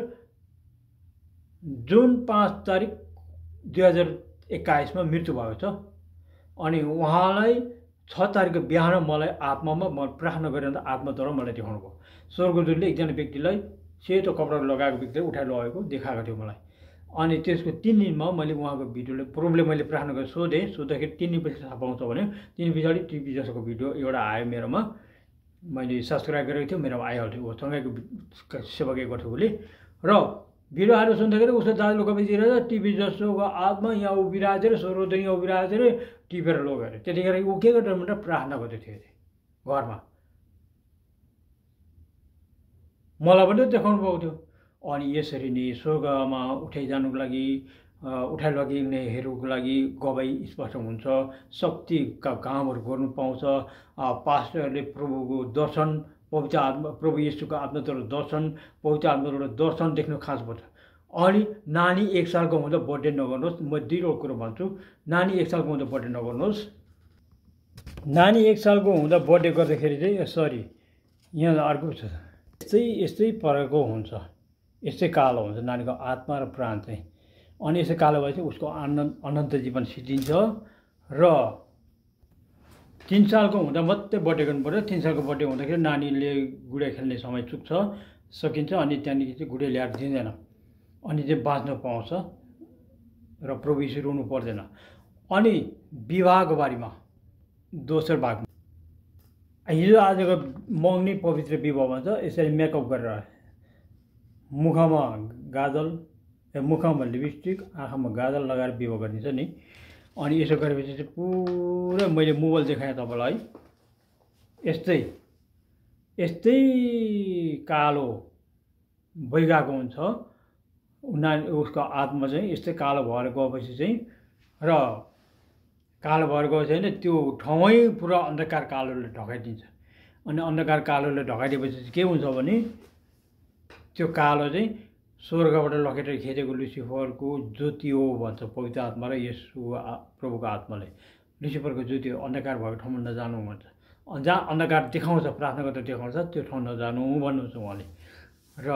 जुन 5 तारिक 2021 मा मृत्यु भएको छ। अनि उहाँलाई 6 तारिकको बिहान मलाई आत्मामा म प्रार्थना गरेर आत्माद्वारा मलाई देखाउनु भयो। स्वर्गदूतले एकजना व्यक्तिलाई सेतो कपडा लगाएको व्यक्तिले उठाएर लगेको देखाएको थियो मलाई। अनि त्यसको 3 दिनमा मैले उहाँको भिडियोले प्रभुले मैले प्रार्थना गरेर सोध्दाखेरि 3 दिनपछि थाहा पाउँछ भने 3 दिन पछाडि टिभी जसोको भिडियो एउटा आयो मेरोमा। मैले सब्सक्राइब गरेको थियो, मेरोमा आइहाल्थ्यो, ऊ सँगैको सेवा गर्थ्यो उसले। र भिडियो आएर सुन्दाखेरि उसको दाजुले गइदिएर टिभी जसोको आत्मा यहाँ उभिरहेको थियो, स्वर्गदूत यहाँ उभिरहेको थियो, टिपेर लगेर। त्यतिखेर ऊ के गर्दै प्रार्थना गर्दै थियो घरमा। मलाई पनि देखाउनु भएको थियो। अनि यसरी नै स्वर्गमा उठाइ जानुको लागि उठाइ लगिनेहरूको लागि गवाई स्पष्ट हुन्छ, शक्तिका कामहरू गर्नु पाउँछ। पास्टरले प्रभुको दर्शन, पवित्र आत्मा, प्रभु येशूको आत्माद्वारा दर्शन, पवित्र आत्माद्वारा दर्शन देख्नु खास पर्छ। अनि नानी 1 सालको हुँदा बर्थडे नगर्नुहोस्। म 2 कुरो भन्छु। नानी 1 सालको हुँदा बर्थडे नगर्नुहोस्। नानी 1 सालको हुँदा बर्थडे गर्दाखेरि चाहिँ सरी यहाँ अर्को छ, यस्तै प्रकारको हुन्छ, यस्तै कालो हुन्छ नानीको आत्मा र प्राण चाहिँ। अनि यसै कालो भएपछि उसको अनन्त जीवन सिद्धिन्छ। र 3 सालको हुँदा मात्रै बर्थडे गर्नु पर्छ। 3 सालको बर्थडे हुँदाखेरि नानीले गुडिया खेल्ने समय सकिन्छ। अनि त्यहाँदेखि चाहिँ गुडिया ल्याएर दिँदैन, अनि चाहिँ बाँच्न पाउँछ र प्रभु येशू रुनु पर्दैन। अनि विवाहको बारेमा दोस्रो भागमा हिजो आजको मग्नी पवित्र विवाह भन्छ। यसरी मेकअप गरेर मुखमा गाजल, मुखमा लिपस्टिक, आँखामा गाजल लगाएर विवाह गरिन्छ नि। अनि यसो गरेपछि चाहिँ पुरै मैले मोबाइल देखाएँ तपाईँलाई, यस्तै कालो भइगएको हुन्छ उसको आत्मा चाहिँ। यस्तै कालो भएर गएपछि चाहिँ र कालो भएर गएपछि होइन त्यो ठाउँै पुरा अन्धकार कालोले ढकाइदिन्छ। अनि अन्धकार कालोले ढकाइदिएपछि चाहिँ के हुन्छ भने त्यो कालो चाहिँ स्वर्गबाट लखेटेर खेदेको लुसिफरको ज्योति हो भन्छ पवित्र आत्मा र येशू प्रभुको आत्माले। लुसिफरको ज्योति हो, अन्धकार भएको ठाउँमा नजानु भन्छ। जहाँ अन्धकार देखाउँछ, प्रार्थना गर्दा देखाउँछ, त्यो ठाउँ नजानु भन्नुहुन्छ उहाँले। र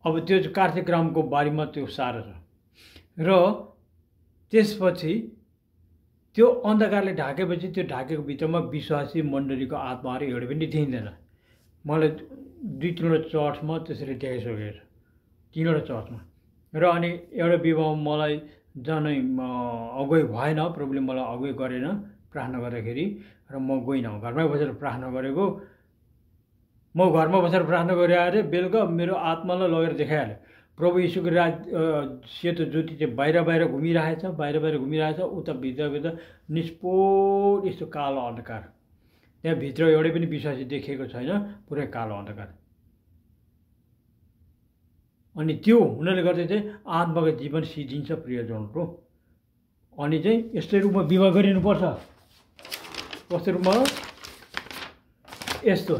अब त्यो कार्तिक्रमको बारेमा त्यो सारो छ। र त्यसपछि त्यो अन्धकारले ढाकेपछि त्यो ढाकेको भित्रमा विश्वासी मण्डलीको आत्माहरू एउटा पनि देखिँदैन। मलाई 2-3वटा चर्चमा त्यसरी देखाइसकेको छ, 3वटा चर्चमा। र अनि एउटा विवाह मलाई जानै अगुवाई भएन, प्रभुले मलाई अगुवाई गरेन प्रार्थना गर्दाखेरि, र म गइनँ। घरमै बसेर प्रार्थना गरेको। म घरमा बसेर प्रार्थना गरिआएँ, बेलुका मेरो आत्मालाई लगेर देखाइहाल्यो। प्रभु येशूको सेतो ज्योति चाहिँ बाहिर घुमिरहेछ, उता भित्र निष्पोट यस्तो कालो अन्धकार। त्यहाँ भित्र एउटै पनि विश्वासी देखिएको छैन, पुरै कालो अन्धकार। अनि त्यो हुनाले गर्दा चाहिँ आत्माको जीवन सिद्धिन्छ प्रियजनहरू। अनि चाहिँ यस्तै रूपमा विवाह गरिनुपर्छ। कस्तो रूपमा? यस्तो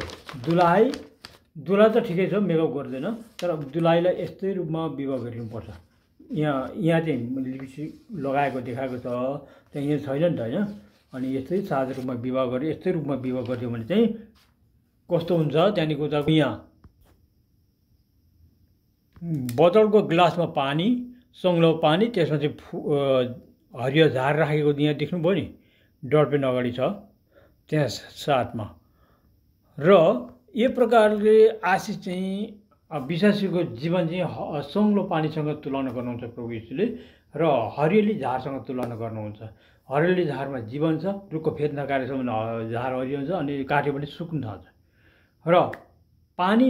दुला त ठिकै छ, मेकअप गर्दैन, तर दुलाईलाई यस्तै रूपमा विवाह गरिनुपर्छ। यहाँ चाहिँ लिपस्टिक लगाएको देखाएको छ, त्यहाँ यहाँ छैन नि त होइन। अनि यस्तै साझा रूपमा विवाह गऱ्यो, यस्तै रूपमा विवाह गरिदियो भने चाहिँ कस्तो हुन्छ? त्यहाँदेखि उता यहाँ बोतलको ग्लासमा पानी, सङ्लो पानी, त्यसमा चाहिँ हरियो झार राखेको यहाँ देख्नुभयो नि, डटपेन अगाडि छ त्यहाँ साथमा। र यो प्रकारले आशिष चाहिँ विश्वासीको जीवन चाहिँ सङ्लो पानीसँग तुलना गर्नुहुन्छ प्रभु येशूले, र हरियाली झारसँग तुलना गर्नुहुन्छ। हरियाली झारमा जीवन छ, रुखको फेद नकाटेछ भने झार हरियो हुन्छ, अनि काट्यो भने सुक्नु थाल्छ। र पानी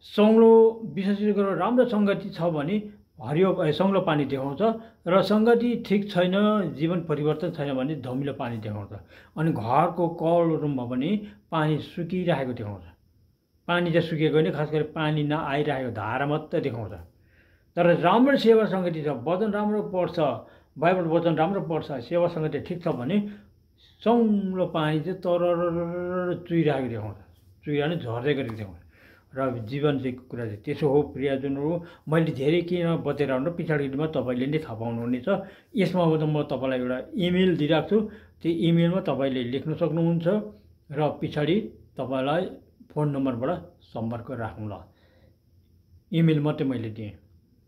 सङ्लो विश्वासीको राम्रो सङ्गति छ भने हरियो सङ्लो पानी देखाउँछ, र सङ्गति ठिक छैन, जीवन परिवर्तन छैन भने धमिलो पानी देखाउँछ। अनि घरको कल रुममा पनि पानी सुकिरहेको देखाउँछ। पानी चाहिँ सुकेको होइन, खास गरी पानी नआइरहेको धारा मात्रै देखाउँछ। तर राम्रो सेवा सङ्गति छ, वचन राम्रो पढ्छ, बाइबल वचन राम्रो पढ्छ, सेवा सङ्गति ठिक छ भने सङ्लो पानी चाहिँ तर चुइरहेको देखाउँछ, चुइरहने झर्दै गरेको देखाउँछ। र जीवन चाहिँ कुरा चाहिँ त्यसो हो प्रियजनहरू। मैले धेरै किन बताइरहनु, पछाडिमा तपाईँले नै थाहा पाउनुहुनेछ। यसमा म तपाईँलाई एउटा इमेल दिइरहेको छु, त्यो इमेलमा तपाईँले लेख्न सक्नुहुन्छ, र पछाडि तपाईँलाई फोन नम्बरबाट सम्पर्क राखौँला। इमेल मात्रै मैले दिएँ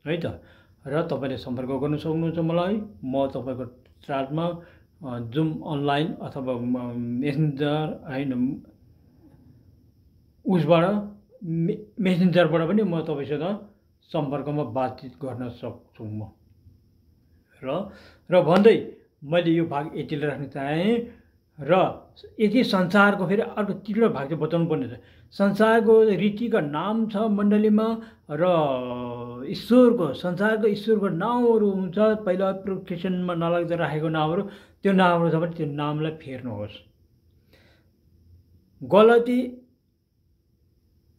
है त, र तपाईँले सम्पर्क गर्नु सक्नुहुन्छ मलाई। म तपाईँको चार्जमा जुम अनलाइन अथवा मेसेन्जर होइन उसबाट मेसेन्जरबाट पनि म तपाईँसँग सम्पर्कमा बातचित गर्न सक्छु म। र भन्दै मैले यो भाग यतिले राख्न चाहेँ। र यति संसारको फेरि अर्को 3वटा भाग चाहिँ बताउनु पर्ने छ। संसारको रीतिका नाम छ मण्डलीमा, र संसारको ईश्वरको नामहरू हुन्छ। पहिला प्रोक्रिएसनमा नलाग्दा राखेको नामहरू, त्यो नामहरू छ भने त्यो नामलाई फेर्नुहोस्। गलती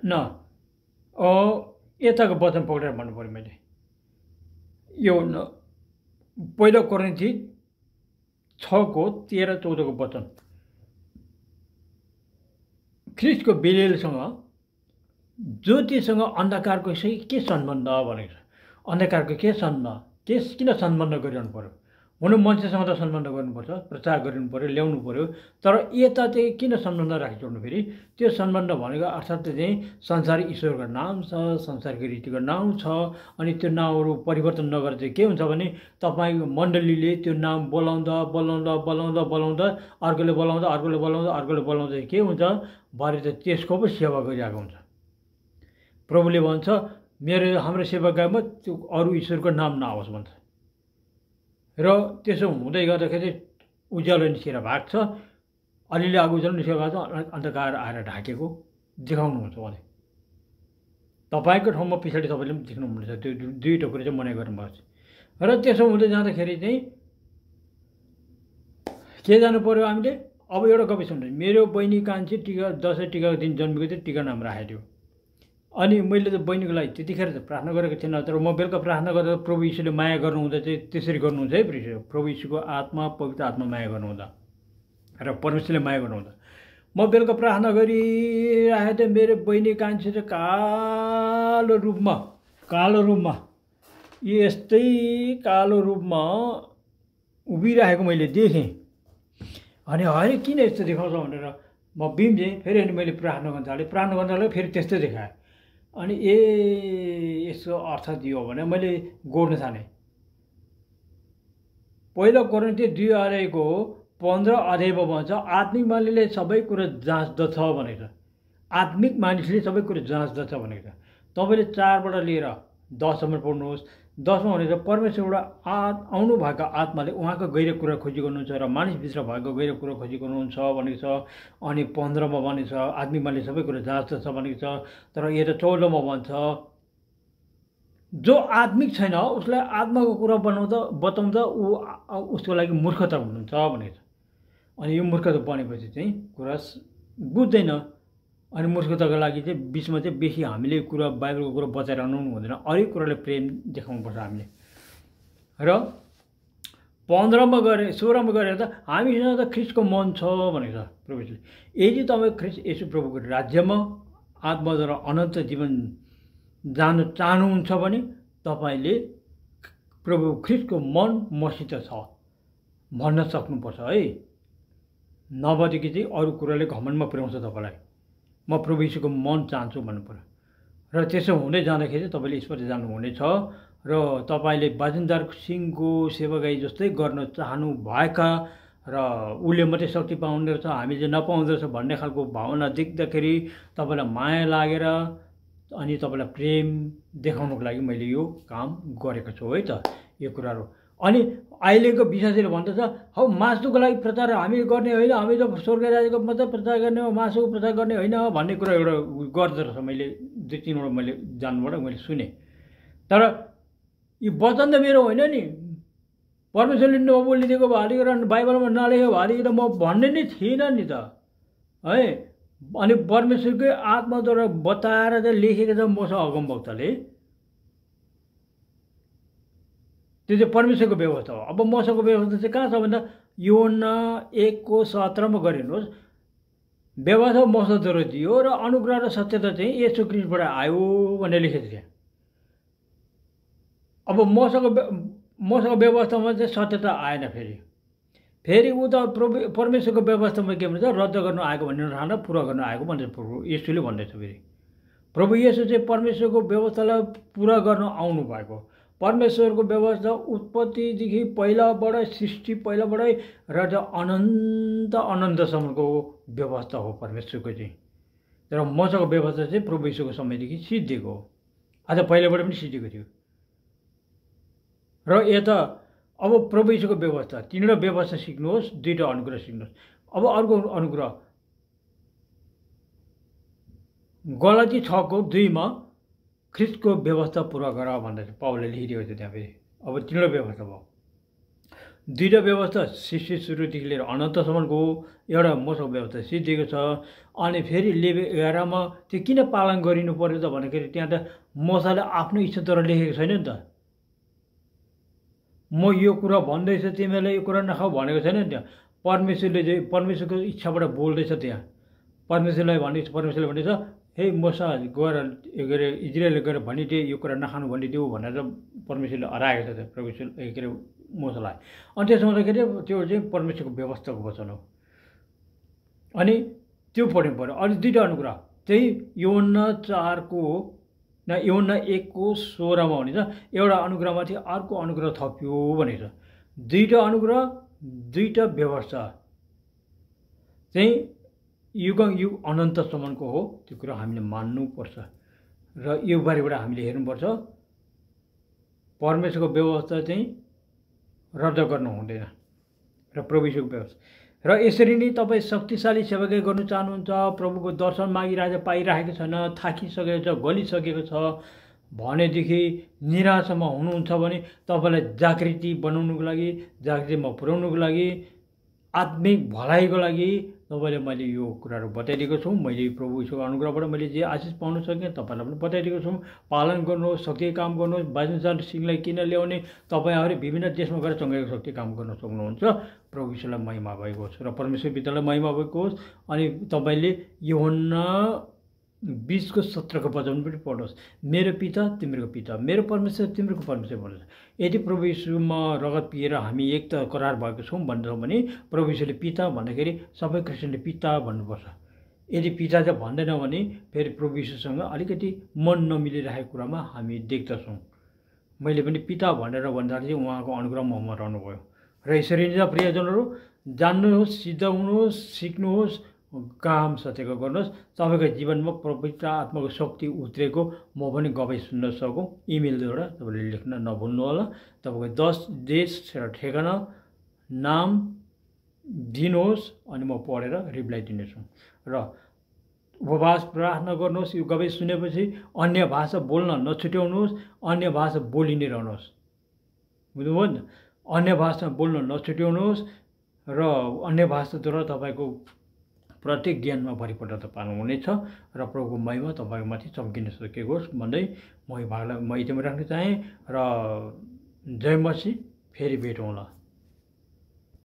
न यताको वचन पक्रेर भन्नु पऱ्यो मैले। यो पहिलो कोरिन्थी 6:13-14 वचन। ख्रिस्टको बेलियलसँग ज्योतिसँग अन्धकारको चाहिँ के सम्बन्ध भनेको छ। अन्धकारको के सम्बन्ध, किन सम्बन्ध गरिरहनु पर्यो? हुनु मान्छेसँग त सम्बन्ध गर्नुपर्छ, प्रचार गरिनु पर्यो, ल्याउनु पर्यो। तर यता चाहिँ किन सम्बन्ध राखिसक्नु? फेरि त्यो सम्बन्ध भनेको अर्थात् चाहिँ संसारी ईश्वरको नाम छ, संसारको रीतिको नाम छ। अनि त्यो नामहरू परिवर्तन नगरेर चाहिँ के हुन्छ भने तपाईँको मण्डलीले त्यो नाम बोलाउँदा बोलाउँदा बोलाउँदा बोलाउँदा अर्कोले बोलाउँदा अर्कोले बोलाउँदा अर्कोले बोलाउँदा के हुन्छ, भरे त त्यसको पो सेवा गरिरहेको हुन्छ। प्रभुले भन्छ हाम्रो सेवाकामा त्यो अरू ईश्वरको नाम नआओस् भन्छ। र त्यसो हुँदै गर्दाखेरि उज्यालो निस्केर भाग्छ, अलिअलि आगो उज्यालो निस्केर भाग्छ, अन्धकार आएर ढाकेको देखाउनुहुन्छ भने तपाईँको ठाउँमा पछाडि तपाईँले पनि देख्नुहुनेछ। त्यो दुईवटा कुरा चाहिँ मनाइ गर्नुभएको छ। र त्यसो हुँदै जाँदाखेरि चाहिँ के जानु पर्यो हामीले? अब एउटा गफ सुन्नु। मेरो बहिनी कान्छी दसैँ टिकाको दिन जन्मेको थियो, टिका नाम राखेको थियो। अनि मैले त बहिनीको लागि त्यतिखेर त प्रार्थना गरेको थिएन। तर म बेलुका प्रार्थना गर्दा प्रभु यीशुले माया गर्नुहुँदा चाहिँ त्यसरी गर्नुहुन्छ है। प्रभु यीशुको आत्मा, पवित्र आत्मा माया गर्नुहुँदा र परमेश्वरले माया गर्नुहुँदा म बेलुका प्रार्थना गरिरहेको थिएँ। मेरो बहिनी कान्छी चाहिँ कालो रूपमा यस्तै कालो रूपमा उभिरहेको मैले देखेँ। अनि अरे किन यस्तो देखाउँछ भनेर म बिम्झेँ। फेरि अनि मैले प्रार्थना गर्न थालेँ, फेरि त्यस्तै देखाएँ। अनि यसको अर्थ दियो भने मैले गोड्न थालेँ। पहिलो कोरिन्थी 2:15 अध्यायमा भन्छ आत्मिक मानिसले सबै कुरा जाँच्दछ भनेको छ। आत्मिक मानिसले सबै कुरा जाँच्दछ भनेको छ। तपाईँले 4बाट लिएर 10सम्म पढ्नुहोस्। 10मा भनेको परमेश्वरबाट आउनु भएको आत्माले उहाँको गहिरो कुरा खोजी गर्नुहुन्छ र मानिसभित्र भएको गहिरो कुरा खोजी गर्नुहुन्छ भनेको छ। अनि 15मा भनेको छ आत्मिक मानिसले सबै कुरा जाँच्दछ भनेको छ। तर यता 14मा भन्छ जो आत्मिक छैन उसलाई आत्माको कुरा बताउँदा उसको लागि मूर्खता हुनुहुन्छ भनेको छ। अनि यो मूर्खता बनेपछि चाहिँ कुरा बुझ्दैन। अनि मूर्खताको लागि चाहिँ बिचमा चाहिँ बेसी हामीले कुरा बाइबलको कुरा बचाइरहनु हुँदैन। अरू कुराले प्रेम देखाउनुपर्छ हामीले। र 15मा गएर 16मा गएर त हामीसँग त ख्रिस्टको मन छ भनेको छ प्रभुले। यदि तपाईँ ख्रिस्ट येशू प्रभुको राज्यमा आत्माद्वारा अनन्त जीवन जान चाहनुहुन्छ भने तपाईँले प्रभु ख्रिस्टको मन मसित छ भन्न सक्नुपर्छ है। नभएदेखि चाहिँ अरू कुराले घमण्डमा पुर्याउँछ तपाईँलाई। म प्रभु यीशुको मन चाहन्छु भन्नु पर्यो। र त्यसो हुँदै जाँदाखेरि चाहिँ तपाईँले ईश्वर जानुहुनेछ। र तपाईँले बाजनदार सिंहको सेवागाई जस्तै गर्न चाहनु भएका र उसले मात्रै शक्ति पाउने रहेछ, हामी चाहिँ नपाउँदो रहेछ भन्ने खालको भावना देख्दाखेरि तपाईँलाई माया लागेर अनि तपाईँलाई प्रेम देखाउनुको लागि मैले यो काम गरेको छु है त यो कुराहरू। अनि अहिलेको विश्वासीले भन्दछ हौ मासुको लागि प्रचार हामी गर्ने होइन, हामी त स्वर्ग राज्यको मात्रै प्रचार गर्ने हो, मासुको प्रचार गर्ने होइन भन्ने कुरा एउटा गर्दो रहेछ। मैले 2-3वटा मैले जान्नुबाट मैले सुनेँ। तर यो वचन त मेरो होइन नि। परमेश्वरले नबोलिदिएको भए बाइबलमा नलेखेको भए त म भन्ने नै थिइनँ नि त है। अनि परमेश्वरकै आत्माद्वारा बताएर चाहिँ लेखेको छ मसँग अगमवक्ताले। त्यो चाहिँ परमेश्वरको व्यवस्था हो। अब मसँगको व्यवस्था चाहिँ कहाँ छ भन्दा योहन्ना 1:17मा गरिनुहोस्। व्यवस्था मसँगद्वारा दियो र अनुग्रह र सत्यता चाहिँ येशू ख्रिस्टबाट आयो भनेर लेखेको थियो। अब मसँग व्यवस्थामा चाहिँ सत्यता आएन। फेरि ऊ त परमेश्वरको व्यवस्थामा के भन्छ रद्द गर्नु आएको भन्ने नठानेर पुरा गर्नु आएको भन्छ प्रभु येशूले भन्दैछ। फेरि प्रभु येशू चाहिँ परमेश्वरको व्यवस्थालाई पुरा गर्न आउनु भएको। परमेश्वरको व्यवस्था उत्पत्तिदेखि पहिलाबाट सृष्टि पहिलाबाटै र अनन्तसम्मको व्यवस्था हो परमेश्वरको चाहिँ। तर मसँग व्यवस्था चाहिँ प्रभु येशूको समयदेखि सिद्धिएको हो। आज पहिलाबाट पनि सिद्धिएको थियो। र यता अब प्रभु येशूको व्यवस्था 3वटा व्यवस्था सिक्नुहोस्, 2टा अनुग्रह सिक्नुहोस्। अब अर्को अनुग्रह गलाती 6:2मा ख्रिस्टको व्यवस्था पुरा गर भन्दैछ पाउलले लेखिदिएको थियो त्यहाँ। फेरि अब 3वटा व्यवस्था भयो। दुईवटा व्यवस्था सृष्टि सुरुदेखि लिएर अनन्तसम्मको हो। एउटा मोसको व्यवस्था सिद्धिएको छ। अनि फेरि लेबे 11 मा त्यो किन पालन गरिनु पर्यो त भन्दाखेरि त्यहाँ त मोसाले आफ्नो इच्छाद्वारा लेखेको छैन नि त। म यो कुरा भन्दैछ तिमीलाई यो कुरा नखाऊ भनेको छैन नि त्यहाँ। परमेश्वरले चाहिँ परमेश्वरको इच्छाबाट बोल्दैछ त्यहाँ। परमेश्वरले भनेछ हे मोसा गएर के अरे इजरायलले गएर भनिदिए यो कुरा नखानु भनिदियो भनेर परमेश्वरले हराएको छ त्यो परमेश्वर के अरे मोसालाई। अनि त्यसो हुँदाखेरि त्यो चाहिँ परमेश्वरको व्यवस्थाको वचन हो। अनि त्यो पढ्नु पऱ्यो। अनि दुईवटा अनुग्रह त्यही यूहन्ना 4 को न यूहन्ना 1 को 16 मा भनिन्छ एउटा अनुग्रहमाथि अर्को अनुग्रह थप्यो भनेछ। दुईवटा अनुग्रह दुईवटा व्यवस्था चाहिँ युग अनन्तसम्मको हो। त्यो कुरा हामीले मान्नुपर्छ र यो बारेबाट हामीले हेर्नुपर्छ। परमेश्वरको व्यवस्था चाहिँ रद्द गर्नु हुँदैन र प्रभुको व्यवस्था। र यसरी नै तपाईँ शक्तिशाली सेवाकै गर्नु चाहनुहुन्छ, प्रभुको दर्शन मागिरहेको पाइरहेको छैन, थाकिसकेको छ, गलिसकेको छ भनेदेखि निराशामा हुनुहुन्छ भने तपाईँलाई जागृति बनाउनुको लागि, जागृतिमा पुर्याउनुको लागि, आत्मिक भलाइको लागि तपाईँले मैले यो कुराहरू बताइदिएको छु। मैले प्रभु ईश्वरको अनुग्रहबाट मैले जे आशिष पाउन सकेँ तपाईँलाई पनि बताइदिएको छु। पालन गर्नुहोस्, शक्ति काम गर्नुहोस्। बाँच्न सिंहलाई किन ल्याउने, तपाईँहरू विभिन्न देशमा गएर चङ्गाइको शक्ति काम गर्न सक्नुहुन्छ। प्रभु ईश्वरलाई महिमा भएको होस् र परमेश्वर पितालाई महिमा भएको होस्। अनि तपाईँले यूहन्ना 20 को 17 को वचन पनि पढ्नुहोस्। मेरो पिता तिम्रो पिता, मेरो परमेश्वर तिम्रो परमेश्वर भन्नुहोस्। यदि प्रभु यीशुमा रगत पिएर हामी एक त करार भएको छौँ भन्छौँ भने प्रभु यीशुले पिता भन्दाखेरि सबै क्रिस्चियनले पिता भन्नुपर्छ। यदि पिता चाहिँ भन्दैन भने फेरि प्रभु यीशुसँग अलिकति मन नमिलिरहेको कुरामा हामी देख्दछौँ। मैले पनि पिता भनेर भन्दाखेरि चाहिँ उहाँको अनुग्रह ममा रहनुभयो। र यसरी नै प्रियजनहरू जान्नुहोस्, सिद्धाउनुहोस्, सिक्नुहोस्, काम सत्यको गर्नुहोस्। तपाईँको जीवनमा पवित्र आत्माको शक्ति उत्रेको म पनि गवाई सुन्न सकौँ। इमेलद्वारा तपाईँले लेख्न नभुल्नु होला। तपाईँको 10 देश र ठेगाना नाम दिनुहोस् अनि म पढेर रिप्लाई दिनेछु। र उपवास प्रार्थना गर्नुहोस्। यो गवाई सुनेपछि अन्य भाषा बोल्न नछुट्याउनुहोस्, अन्य भाषा बोलि नै रहनुहोस्। बुझ्नुभयो नि? अन्य भाषा बोल्न नछुट्याउनुहोस् र अन्य भाषाद्वारा तपाईँको प्रत्येक ज्ञानमा परिपक्वता पाउनुहुनेछ र प्रभुको महिमा तपाईँको माथि चम्किन सकेको होस् भन्दै म यो भागलाई म यतिमै राख्न चाहेँ। र जय मसी, फेरि भेटौँला।